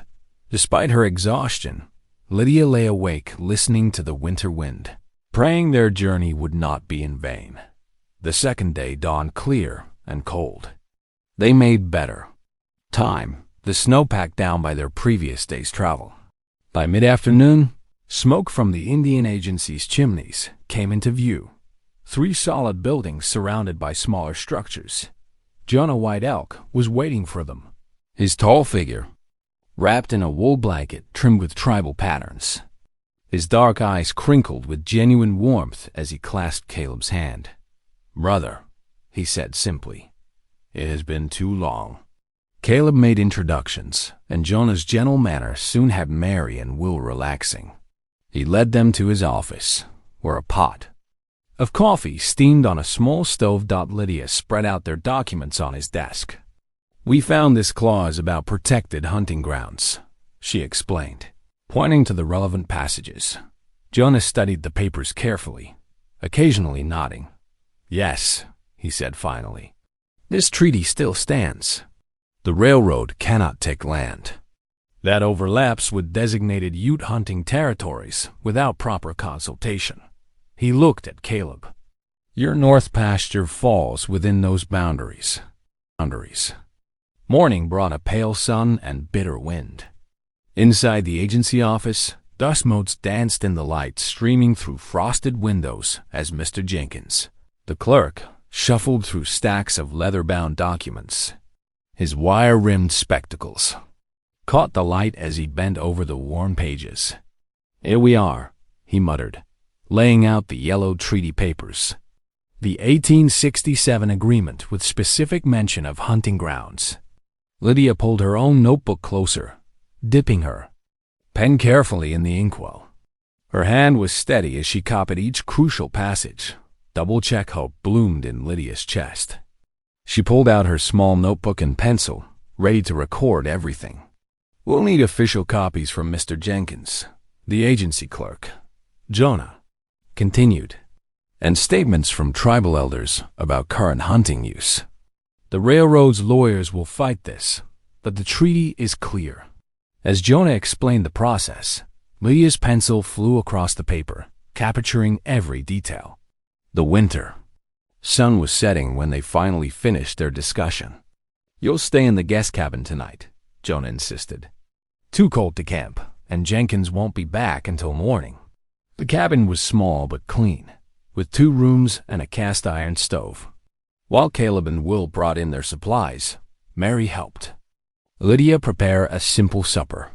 Despite her exhaustion, Lydia lay awake listening to the winter wind, praying their journey would not be in vain. The second day dawned clear and cold. They made better time, the snow packed down by their previous day's travel. By mid-afternoon, smoke from the Indian Agency's chimneys came into view. 3 solid buildings surrounded by smaller structures. Jonah White Elk was waiting for them, his tall figure wrapped in a wool blanket trimmed with tribal patterns. His dark eyes crinkled with genuine warmth as he clasped Caleb's hand. "Brother," he said simply, "it has been too long." Caleb made introductions, and Jonah's gentle manner soon had Mary and Will relaxing. He led them to his office, where a pot of coffee steamed on a small stove. Lydia spread out their documents on his desk. "We found this clause about protected hunting grounds," she explained, pointing to the relevant passages. Jonah studied the papers carefully, occasionally nodding. "Yes," he said finally. "This treaty still stands. The railroad cannot take land that overlaps with designated Ute hunting territories without proper consultation." He looked at Caleb. "Your north pasture falls within those boundaries." Morning brought a pale sun and bitter wind. Inside the agency office, dust motes danced in the light streaming through frosted windows as Mr. Jenkins, the clerk, shuffled through stacks of leather-bound documents. His wire-rimmed spectacles caught the light as he bent over the worn pages. "Here we are," he muttered, laying out the yellow treaty papers. "The 1867 agreement with specific mention of hunting grounds." Lydia pulled her own notebook closer, dipping her pen carefully in the inkwell. Her hand was steady as she copied each crucial passage. Double-check hope bloomed in Lydia's chest. She pulled out her small notebook and pencil, ready to record everything. "We'll need official copies from Mr. Jenkins, the agency clerk," Jonah continued, "and statements from tribal elders about current hunting use. The railroad's lawyers will fight this, but the treaty is clear." As Jonah explained the process, Lydia's pencil flew across the paper, capturing every detail. The winter sun was setting when they finally finished their discussion. "You'll stay in the guest cabin tonight," Jonah insisted. "Too cold to camp, and Jenkins won't be back until morning." The cabin was small but clean, with 2 rooms and a cast-iron stove. While Caleb and Will brought in their supplies, Mary helped Lydia prepare a simple supper.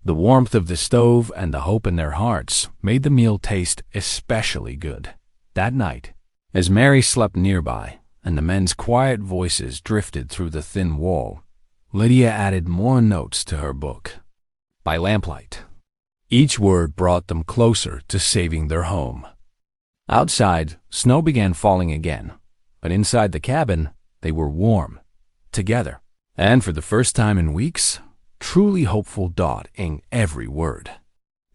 The warmth of the stove and the hope in their hearts made the meal taste especially good. That night, as Mary slept nearby and the men's quiet voices drifted through the thin wall, Lydia added more notes to her book. By lamplight, each word brought them closer to saving their home. Outside, snow began falling again, but inside the cabin, they were warm, together, and for the first time in weeks, truly hopeful in every word.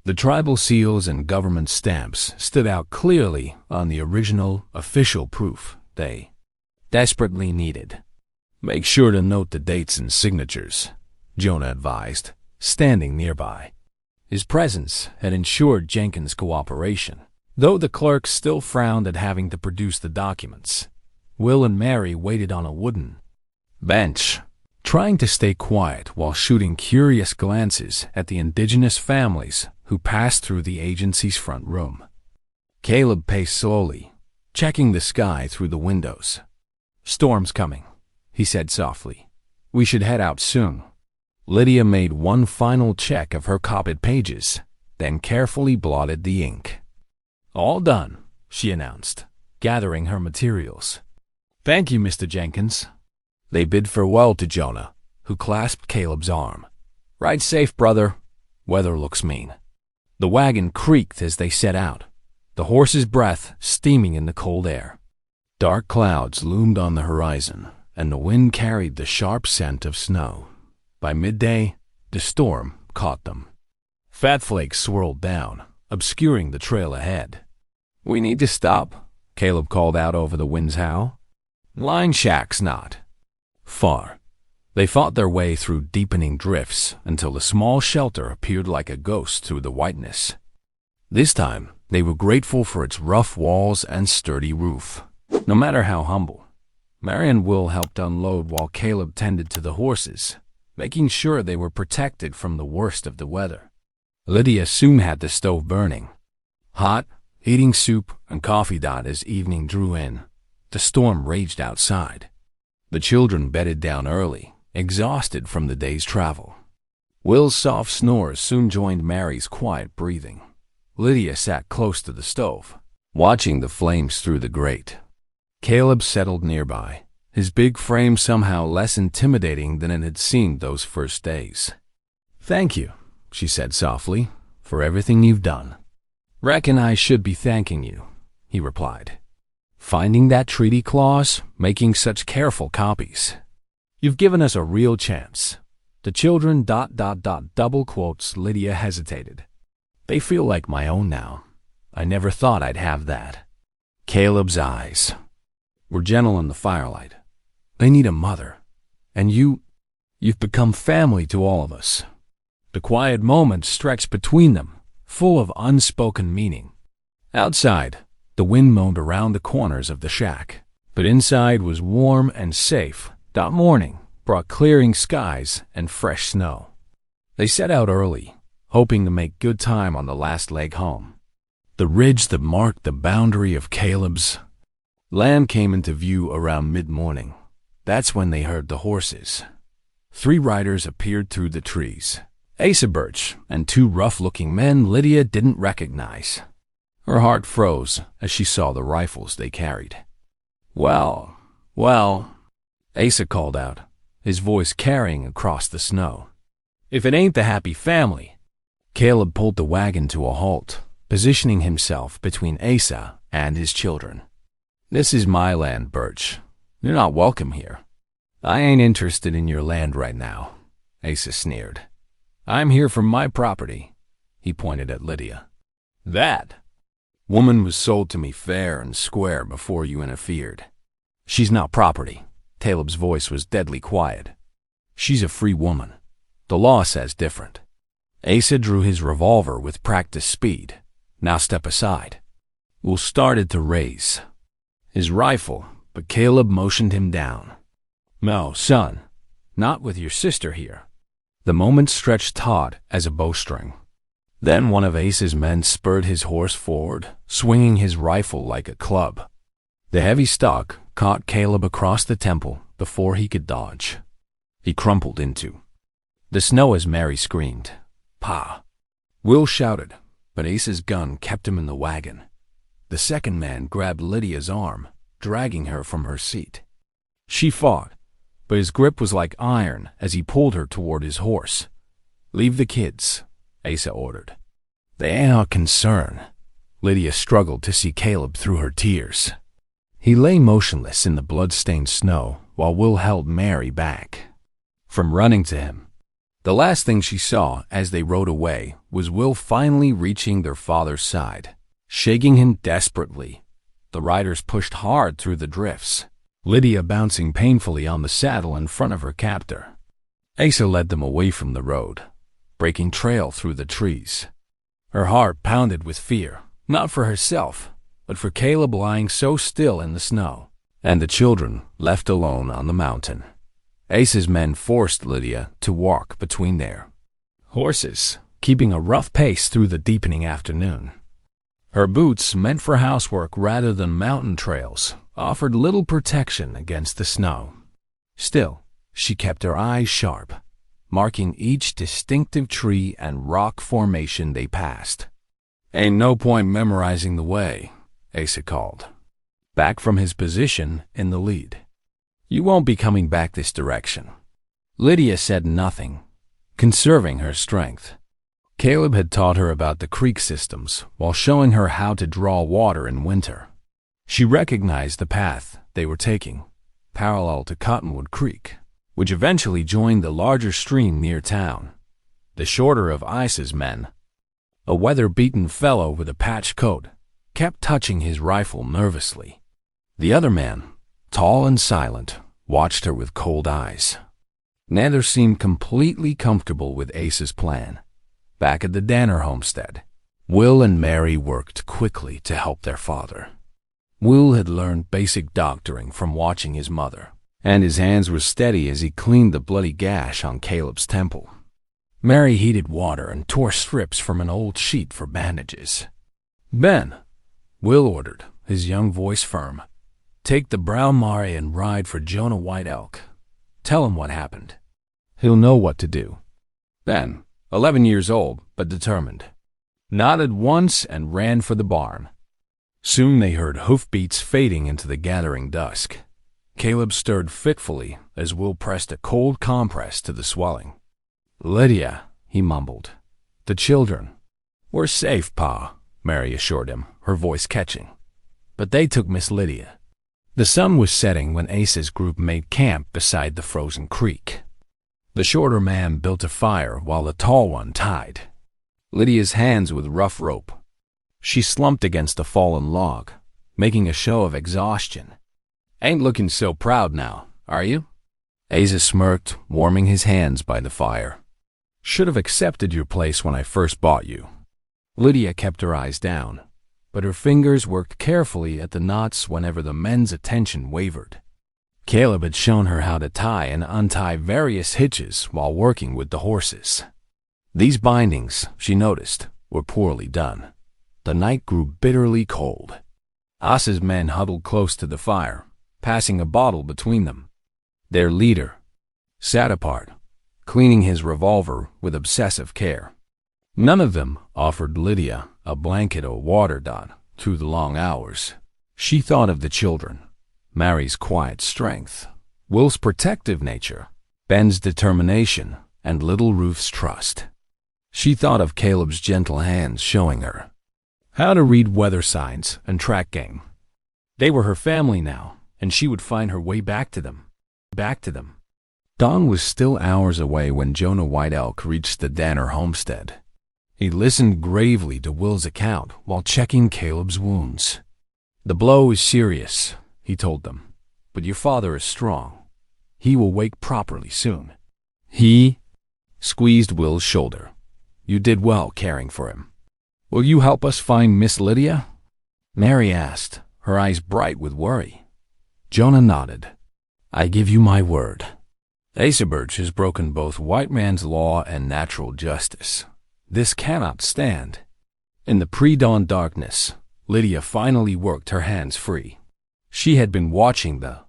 The tribal seals and government stamps stood out clearly on the original official proof they desperately needed. "Make sure to note the dates and signatures," Jonah advised, standing nearby. His presence had ensured Jenkins' cooperation, though the clerk still frowned at having to produce the documents. Will and Mary waited on a wooden bench, trying to stay quiet while shooting curious glances at the indigenous families who passed through the agency's front room. Caleb paced slowly, checking the sky through the windows. "Storm's coming," he said softly. "We should head out soon." Lydia made one final check of her copied pages, then carefully blotted the ink. "All done," she announced, gathering her materials. "Thank you, Mr. Jenkins." They bid farewell to Jonah, who clasped Caleb's arm. "Ride safe, brother. Weather looks mean." The wagon creaked as they set out, the horse's breath steaming in the cold air. Dark clouds loomed on the horizon, and the wind carried the sharp scent of snow. By midday, the storm caught them. Fat flakes swirled down, obscuring the trail ahead. "We need to stop," Caleb called out over the wind's howl. "Line shack's not far." They fought their way through deepening drifts until the small shelter appeared like a ghost through the whiteness. This time, they were grateful for its rough walls and sturdy roof. No matter how humble, Mary and Will helped unload while Caleb tended to the horses, making sure they were protected from the worst of the weather. Lydia soon had the stove burning, hot, heating soup and coffee. As evening drew in, the storm raged outside. The children bedded down early, exhausted from the day's travel. Will's soft snores soon joined Mary's quiet breathing. Lydia sat close to the stove, watching the flames through the grate. Caleb settled nearby, his big frame somehow less intimidating than it had seemed those first days. "Thank you," she said softly, "for everything you've done." "Reckon I should be thanking you," he replied. "Finding that treaty clause, making such careful copies. You've given us a real chance. The children ... double quotes." Lydia hesitated. "They feel like my own now. I never thought I'd have that." Caleb's eyes were gentle in the firelight. "They need a mother. And you've become family to all of us." The quiet moments stretched between them, full of unspoken meaning. Outside, the wind moaned around the corners of the shack, but inside was warm and safe. That morning brought clearing skies and fresh snow. They set out early, hoping to make good time on the last leg home. The ridge that marked the boundary of Caleb's land came into view around mid-morning. That's when they heard the horses. 3 riders appeared through the trees. Asa Burch and 2 rough-looking men Lydia didn't recognize. Her heart froze as she saw the rifles they carried. Well, Asa called out, his voice carrying across the snow. "If it ain't the happy family." Caleb pulled the wagon to a halt, positioning himself between Asa and his children. "This is my land, Burch. You're not welcome here." "I ain't interested in your land right now," Asa sneered. "I'm here for my property." He pointed at Lydia. "That woman was sold to me fair and square before you interfered." "She's not property." Caleb's voice was deadly quiet. "She's a free woman. The law says different." Asa drew his revolver with practiced speed. "Now step aside." Will started to raise his rifle, but Caleb motioned him down. "No, son, not with your sister here." The moment stretched taut as a bowstring. Then one of Asa's men spurred his horse forward, swinging his rifle like a club. The heavy stock caught Caleb across the temple before he could dodge. He crumpled into the snow as Mary screamed, "Pa!" Will shouted, but Asa's gun kept him in the wagon. The second man grabbed Lydia's arm, dragging her from her seat. She fought, but his grip was like iron as he pulled her toward his horse. "Leave the kids," Asa ordered. "They ain't our concern." Lydia struggled to see Caleb through her tears. He lay motionless in the blood-stained snow while Will held Mary back from running to him. The last thing she saw as they rode away was Will finally reaching their father's side, shaking him desperately. The riders pushed hard through the drifts, Lydia bouncing painfully on the saddle in front of her captor. Asa led them away from the road, breaking trail through the trees. Her heart pounded with fear, not for herself, but for Caleb lying so still in the snow, and the children left alone on the mountain. Asa's men forced Lydia to walk between their horses, keeping a rough pace through the deepening afternoon. Her boots, meant for housework rather than mountain trails, offered little protection against the snow. Still, she kept her eyes sharp, marking each distinctive tree and rock formation they passed. "Ain't no point memorizing the way," Asa called, back from his position in the lead. "You won't be coming back this direction." Lydia said nothing, conserving her strength. Caleb had taught her about the creek systems while showing her how to draw water in winter. She recognized the path they were taking, parallel to Cottonwood Creek, which eventually joined the larger stream near town. The shorter of Isa's men, a weather-beaten fellow with a patched coat, kept touching his rifle nervously. The other man, tall and silent, watched her with cold eyes. Neither seemed completely comfortable with Asa's plan. Back at the Danner homestead, Will and Mary worked quickly to help their father. Will had learned basic doctoring from watching his mother, and his hands were steady as he cleaned the bloody gash on Caleb's temple. Mary heated water and tore strips from an old sheet for bandages. "Ben," Will ordered, his young voice firm, "take the brown mare and ride for Jonah White Elk. Tell him what happened. He'll know what to do." Ben, 11 years old, but determined, nodded once, and ran for the barn. Soon they heard hoofbeats fading into the gathering dusk. Caleb stirred fitfully as Will pressed a cold compress to the swelling. "Lydia," he mumbled. "The children." "We're safe, Pa," Mary assured him, her voice catching. "But they took Miss Lydia." The sun was setting when Asa's group made camp beside the frozen creek. The shorter man built a fire while the tall one tied Lydia's hands with rough rope. She slumped against a fallen log, making a show of exhaustion. "Ain't looking so proud now, are you?" Asa smirked, warming his hands by the fire. "Should have accepted your place when I first bought you." Lydia kept her eyes down, but her fingers worked carefully at the knots whenever the men's attention wavered. Caleb had shown her how to tie and untie various hitches while working with the horses. These bindings, she noticed, were poorly done. The night grew bitterly cold. Asa's men huddled close to the fire, passing a bottle between them. Their leader sat apart, cleaning his revolver with obsessive care. None of them offered Lydia a blanket or water dot through the long hours. She thought of the children, Mary's quiet strength, Will's protective nature, Ben's determination, and little Ruth's trust. She thought of Caleb's gentle hands showing her how to read weather signs and track game. They were her family now, and she would find her way back to them. Dawn was still hours away when Jonah White Elk reached the Danner homestead. He listened gravely to Will's account while checking Caleb's wounds. "The blow is serious," he told them, "but your father is strong. He will wake properly soon." He squeezed Will's shoulder. "You did well caring for him. Will you help us find Miss Lydia?" Mary asked, her eyes bright with worry. Jonah nodded. "I give you my word. Asa Burch has broken both white man's law and natural justice. This cannot stand." In the pre-dawn darkness, Lydia finally worked her hands free. She had been watching the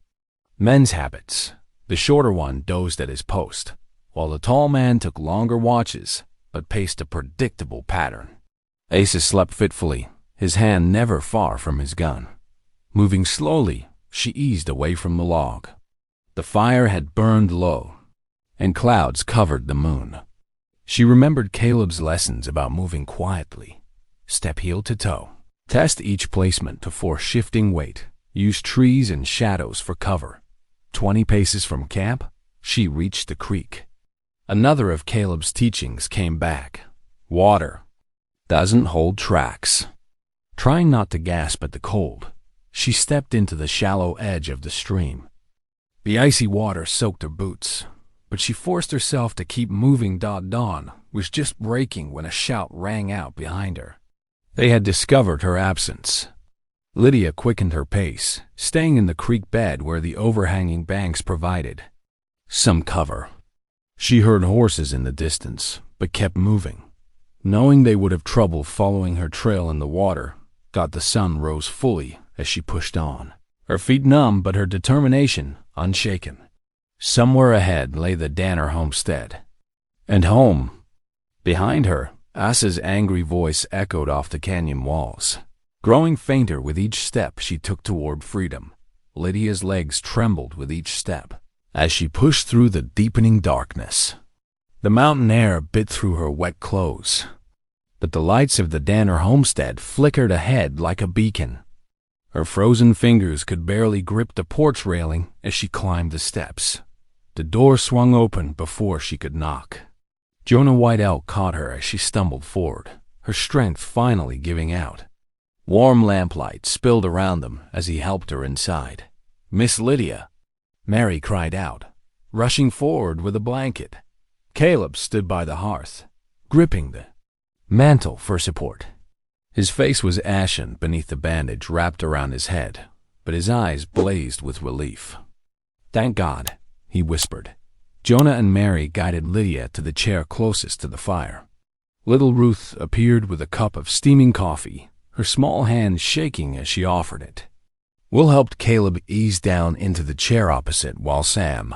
men's habits. The shorter one dozed at his post, while the tall man took longer watches, but paced a predictable pattern. Asa slept fitfully, his hand never far from his gun. Moving slowly, she eased away from the log. The fire had burned low, and clouds covered the moon. She remembered Caleb's lessons about moving quietly, step heel to toe. Test each placement to force shifting weight. Use trees and shadows for cover. 20 paces from camp, she reached the creek. Another of Caleb's teachings came back. Water doesn't hold tracks. Trying not to gasp at the cold, she stepped into the shallow edge of the stream. The icy water soaked her boots, but she forced herself to keep moving. Dawn was just breaking when a shout rang out behind her. They had discovered her absence. Lydia quickened her pace, staying in the creek bed where the overhanging banks provided some cover. She heard horses in the distance, but kept moving. Knowing they would have trouble following her trail in the water, the sun rose fully as she pushed on. Her feet numb, but her determination unshaken. Somewhere ahead lay the Danner homestead. And home. Behind her, Asa's angry voice echoed off the canyon walls. Growing fainter with each step she took toward freedom, Lydia's legs trembled with each step as she pushed through the deepening darkness. The mountain air bit through her wet clothes, but the lights of the Danner homestead flickered ahead like a beacon. Her frozen fingers could barely grip the porch railing as she climbed the steps. The door swung open before she could knock. Jonah White Elk caught her as she stumbled forward, her strength finally giving out. Warm lamplight spilled around them as he helped her inside. "Miss Lydia!" Mary cried out, rushing forward with a blanket. Caleb stood by the hearth, gripping the mantle for support. His face was ashen beneath the bandage wrapped around his head, but his eyes blazed with relief. "Thank God," he whispered. Jonah and Mary guided Lydia to the chair closest to the fire. Little Ruth appeared with a cup of steaming coffee, her small hand shaking as she offered it. Will helped Caleb ease down into the chair opposite while Sam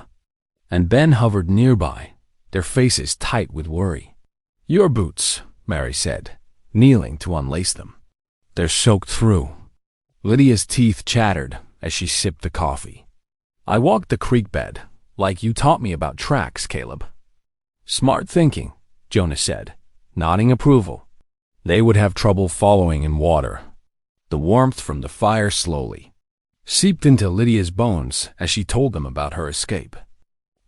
and Ben hovered nearby, their faces tight with worry. "Your boots," Mary said. kneeling to unlace them. "They're soaked through." Lydia's teeth chattered as she sipped the coffee. "I walked the creek bed, like you taught me about tracks, Caleb." "Smart thinking," Jonah said, nodding approval. They would have trouble following in water. The warmth from the fire slowly seeped into Lydia's bones as she told them about her escape.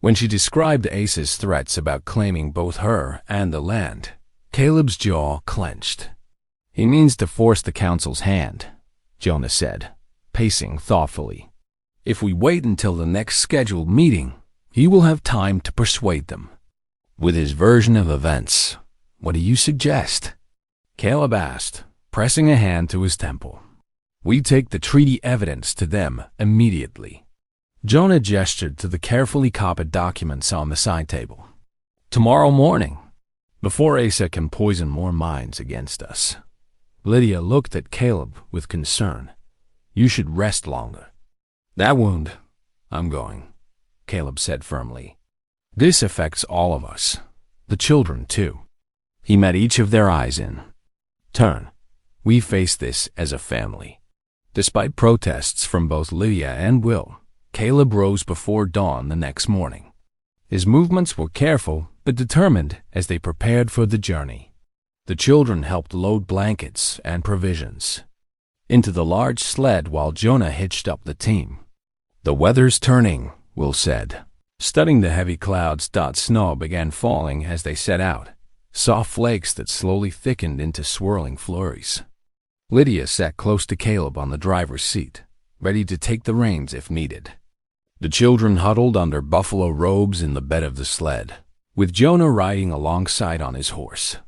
When she described Asa's threats about claiming both her and the land, Caleb's jaw clenched. "He means to force the council's hand," Jonah said, pacing thoughtfully. "If we wait until the next scheduled meeting, he will have time to persuade them with his version of events. What do you suggest?" Caleb asked, pressing a hand to his temple. "We take the treaty evidence to them immediately." Jonah gestured to the carefully copied documents on the side table. "Tomorrow morning, before Asa can poison more minds against us." Lydia looked at Caleb with concern. "You should rest longer." "That wound, I'm going," Caleb said firmly. "This affects all of us, the children too." He met each of their eyes in turn. "We face this as a family." Despite protests from both Lydia and Will, Caleb rose before dawn the next morning. His movements were careful but determined as they prepared for the journey. The children helped load blankets and provisions into the large sled while Jonah hitched up the team. "The weather's turning," Will said. Studying the heavy clouds, snow began falling as they set out, soft flakes that slowly thickened into swirling flurries. Lydia sat close to Caleb on the driver's seat, ready to take the reins if needed. The children huddled under buffalo robes in the bed of the sled, with Jonah riding alongside on his horse.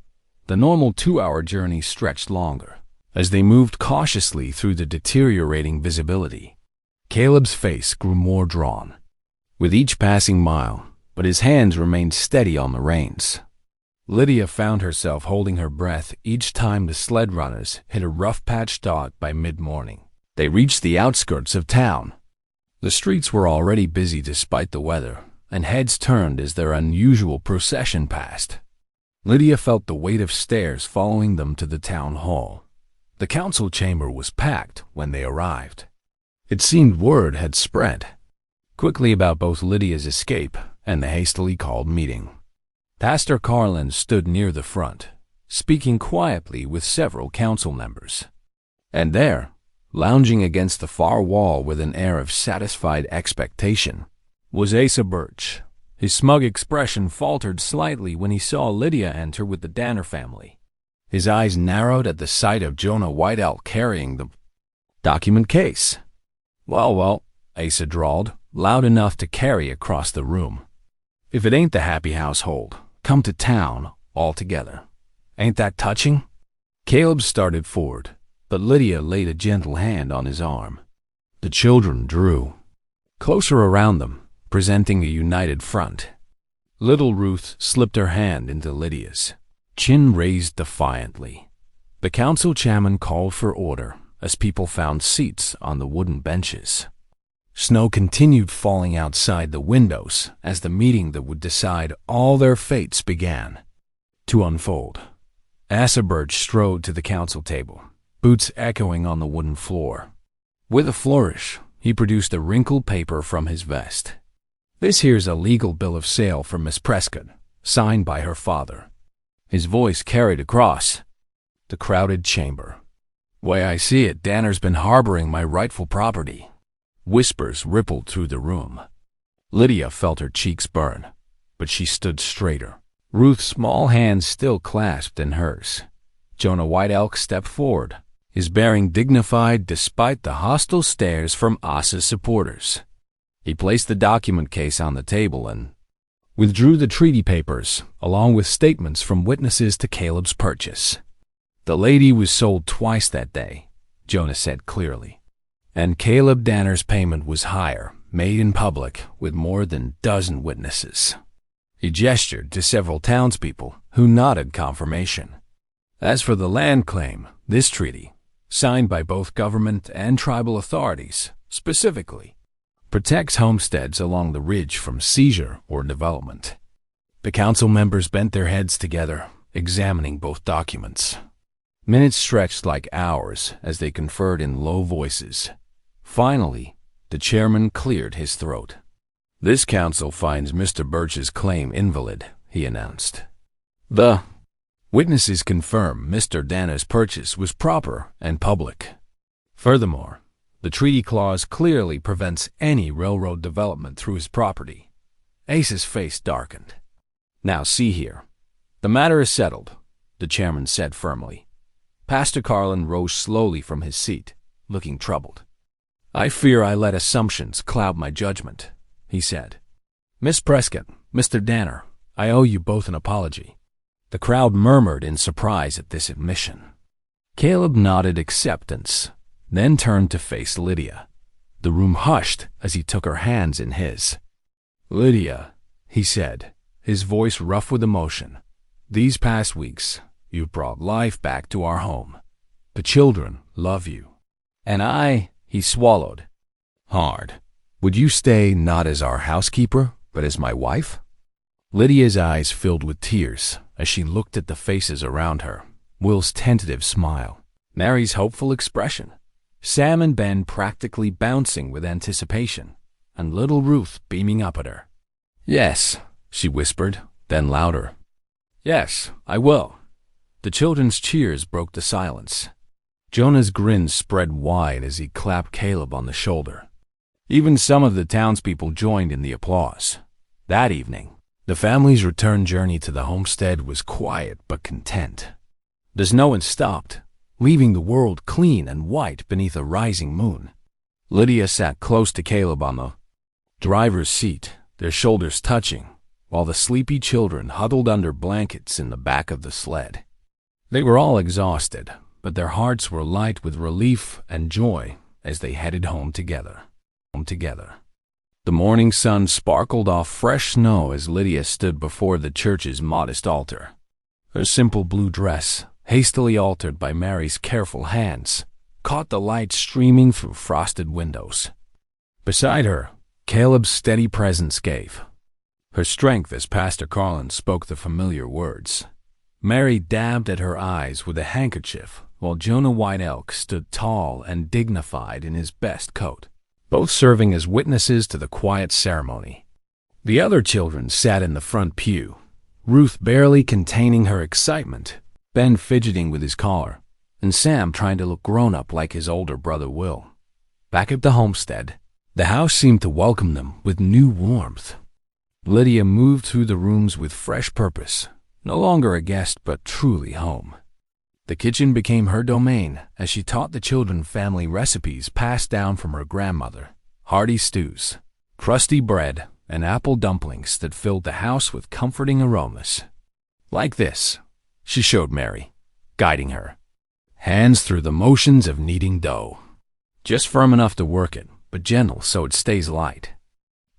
The normal 2-hour journey stretched longer as they moved cautiously through the deteriorating visibility. Caleb's face grew more drawn with each passing mile, but his hands remained steady on the reins. Lydia found herself holding her breath each time the sled runners hit a rough patch by mid-morning. They reached the outskirts of town. The streets were already busy despite the weather, and heads turned as their unusual procession passed. Lydia felt the weight of stairs following them to the town hall. The council chamber was packed when they arrived. It seemed word had spread quickly about both Lydia's escape and the hastily called meeting. Pastor Carlin stood near the front, speaking quietly with several council members. And there, lounging against the far wall with an air of satisfied expectation, was Asa Burch. His smug expression faltered slightly when he saw Lydia enter with the Danner family. His eyes narrowed at the sight of Jonah White Elk carrying the document case. Well, Asa drawled, loud enough to carry across the room. "If it ain't the happy household, come to town all together. Ain't that touching?" Caleb started forward, but Lydia laid a gentle hand on his arm. The children drew closer around them, presenting a united front. Little Ruth slipped her hand into Lydia's, chin raised defiantly. The council chairman called for order as people found seats on the wooden benches. Snow continued falling outside the windows as the meeting that would decide all their fates began to unfold. Asa Burch strode to the council table, boots echoing on the wooden floor. With a flourish, he produced a wrinkled paper from his vest. "This here's a legal bill of sale for Miss Prescott, signed by her father." His voice carried across the crowded chamber. "Way I see it, Danner's been harboring my rightful property." Whispers rippled through the room. Lydia felt her cheeks burn, but she stood straighter, Ruth's small hand still clasped in hers. Jonah White Elk stepped forward, his bearing dignified despite the hostile stares from Asa's supporters. He placed the document case on the table and withdrew the treaty papers, along with statements from witnesses to Caleb's purchase. "The lady was sold twice that day," Jonah said clearly. "And Caleb Danner's payment was higher, made in public with more than a dozen witnesses." He gestured to several townspeople who nodded confirmation. "As for the land claim, this treaty, signed by both government and tribal authorities, specifically protects homesteads along the ridge from seizure or development." The council members bent their heads together, examining both documents. Minutes stretched like hours as they conferred in low voices. Finally, the chairman cleared his throat. "This council finds Mr. Burch's claim invalid," he announced. The witnesses confirm Mr. Dana's purchase was proper and public. Furthermore, the treaty clause clearly prevents any railroad development through his property. Asa's face darkened. "Now see here. The matter is settled," the chairman said firmly. Pastor Carlin rose slowly from his seat, looking troubled. "I fear I let assumptions cloud my judgment," he said. "Miss Prescott, Mr. Danner, I owe you both an apology." The crowd murmured in surprise at this admission. Caleb nodded acceptance, then turned to face Lydia. The room hushed as he took her hands in his. "Lydia," he said, his voice rough with emotion, "these past weeks, you've brought life back to our home. The children love you. And he swallowed hard. Would you stay not as our housekeeper, but as my wife?" Lydia's eyes filled with tears as she looked at the faces around her, Will's tentative smile, Mary's hopeful expression, Sam and Ben practically bouncing with anticipation, and little Ruth beaming up at her. "Yes," she whispered, then louder. "Yes, I will." The children's cheers broke the silence. Jonah's grin spread wide as he clapped Caleb on the shoulder. Even some of the townspeople joined in the applause. That evening, the family's return journey to the homestead was quiet but content. The snow had stopped, leaving the world clean and white beneath a rising moon. Lydia sat close to Caleb on the driver's seat, their shoulders touching, while the sleepy children huddled under blankets in the back of the sled. They were all exhausted, but their hearts were light with relief and joy as they headed home together. The morning sun sparkled off fresh snow as Lydia stood before the church's modest altar. Her simple blue dress, hastily altered by Mary's careful hands, caught the light streaming through frosted windows. Beside her, Caleb's steady presence gave her strength as Pastor Carlin spoke the familiar words. Mary dabbed at her eyes with a handkerchief, while Jonah White Elk stood tall and dignified in his best coat, both serving as witnesses to the quiet ceremony. The other children sat in the front pew, Ruth barely containing her excitement, Ben fidgeting with his collar, and Sam trying to look grown-up like his older brother Will. Back at the homestead, the house seemed to welcome them with new warmth. Lydia moved through the rooms with fresh purpose, no longer a guest but truly home. The kitchen became her domain as she taught the children family recipes passed down from her grandmother, hearty stews, crusty bread, and apple dumplings that filled the house with comforting aromas. "Like this," she showed Mary, guiding her. "Hands through the motions of kneading dough. Just firm enough to work it, but gentle so it stays light."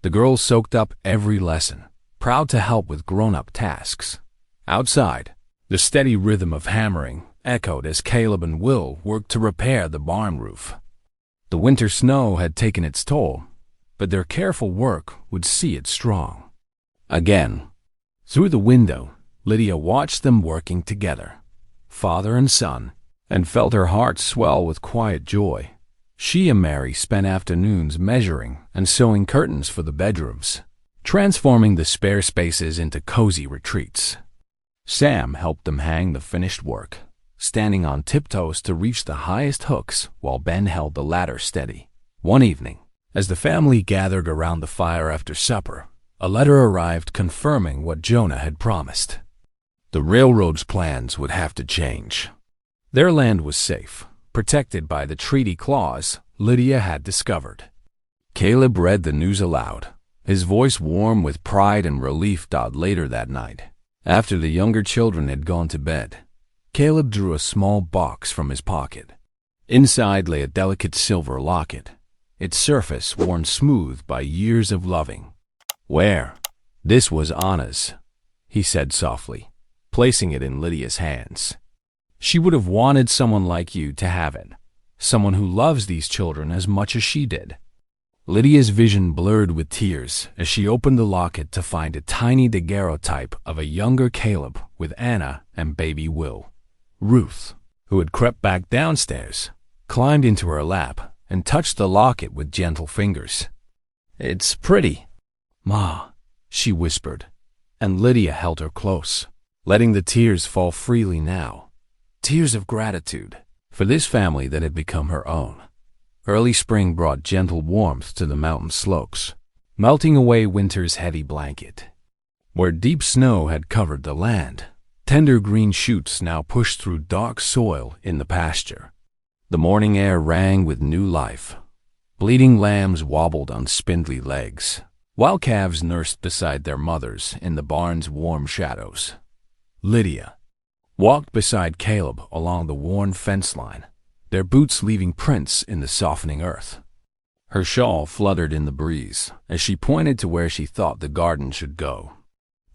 The girls soaked up every lesson, proud to help with grown-up tasks. Outside, the steady rhythm of hammering echoed as Caleb and Will worked to repair the barn roof. The winter snow had taken its toll, but their careful work would see it strong. Again, through the window, Lydia watched them working together, father and son, and felt her heart swell with quiet joy. She and Mary spent afternoons measuring and sewing curtains for the bedrooms, transforming the spare spaces into cozy retreats. Sam helped them hang the finished work, standing on tiptoes to reach the highest hooks while Ben held the ladder steady. One evening, as the family gathered around the fire after supper, a letter arrived confirming what Jonah had promised. The railroad's plans would have to change. Their land was safe, protected by the treaty clause Lydia had discovered. Caleb read the news aloud, his voice warm with pride and relief. Later that night, after the younger children had gone to bed, Caleb drew a small box from his pocket. Inside lay a delicate silver locket, its surface worn smooth by years of loving. "Where?" "This was Anna's," he said softly, placing it in Lydia's hands. "She would have wanted someone like you to have it, someone who loves these children as much as she did." Lydia's vision blurred with tears as she opened the locket to find a tiny daguerreotype of a younger Caleb with Anna and baby Will. Ruth, who had crept back downstairs, climbed into her lap and touched the locket with gentle fingers. "It's pretty, Ma," she whispered, and Lydia held her close, letting the tears fall freely now. Tears of gratitude for this family that had become her own. Early spring brought gentle warmth to the mountain slopes, melting away winter's heavy blanket. Where deep snow had covered the land, tender green shoots now pushed through dark soil in the pasture. The morning air rang with new life. Bleating lambs wobbled on spindly legs, while calves nursed beside their mothers in the barn's warm shadows. Lydia walked beside Caleb along the worn fence line, their boots leaving prints in the softening earth. Her shawl fluttered in the breeze as she pointed to where she thought the garden should go.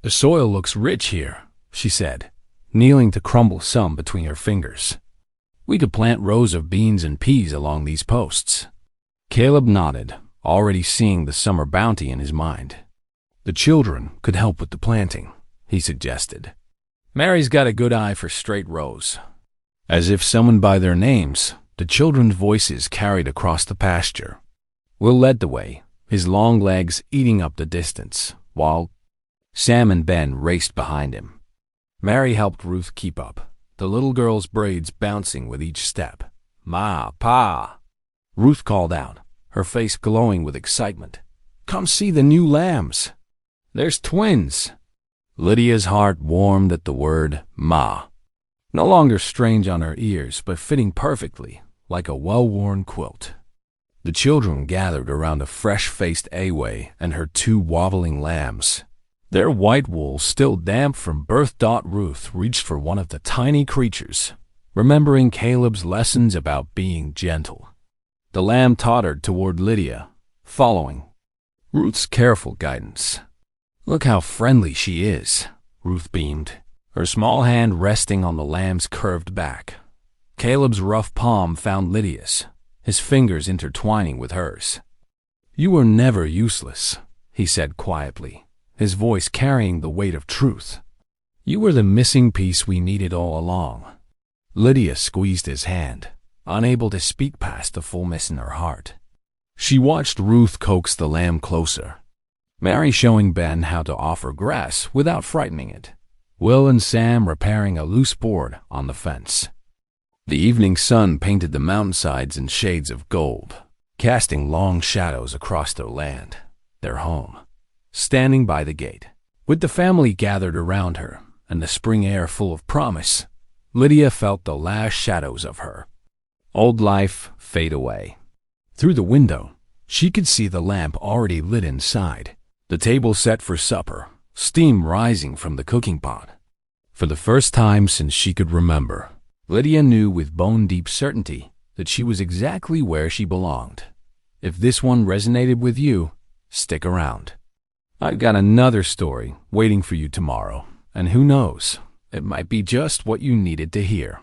"The soil looks rich here," she said, kneeling to crumble some between her fingers. "We could plant rows of beans and peas along these posts." Caleb nodded, already seeing the summer bounty in his mind. "The children could help with the planting," he suggested. "Mary's got a good eye for straight rows." As if summoned by their names, the children's voices carried across the pasture. Will led the way, his long legs eating up the distance, while Sam and Ben raced behind him. Mary helped Ruth keep up, the little girl's braids bouncing with each step. "Ma, Pa!" Ruth called out, her face glowing with excitement. "Come see the new lambs. There's twins." Lydia's heart warmed at the word Ma, no longer strange on her ears, but fitting perfectly, like a well-worn quilt. The children gathered around a fresh-faced Away and her two wobbling lambs. Their white wool still damp from birth. Ruth reached for one of the tiny creatures, remembering Caleb's lessons about being gentle. The lamb tottered toward Lydia, following Ruth's careful guidance. "Look how friendly she is," Ruth beamed, her small hand resting on the lamb's curved back. Caleb's rough palm found Lydia's, his fingers intertwining with hers. "You were never useless," he said quietly, his voice carrying the weight of truth. "You were the missing piece we needed all along." Lydia squeezed his hand, unable to speak past the fullness in her heart. She watched Ruth coax the lamb closer, Mary showing Ben how to offer grass without frightening it, Will and Sam repairing a loose board on the fence. The evening sun painted the mountainsides in shades of gold, casting long shadows across their land, their home. Standing by the gate, with the family gathered around her and the spring air full of promise, Lydia felt the last shadows of her old life fade away. Through the window, she could see the lamp already lit inside, the table set for supper, steam rising from the cooking pot. For the first time since she could remember, Lydia knew with bone-deep certainty that she was exactly where she belonged. If this one resonated with you, stick around. I've got another story waiting for you tomorrow, and who knows, it might be just what you needed to hear.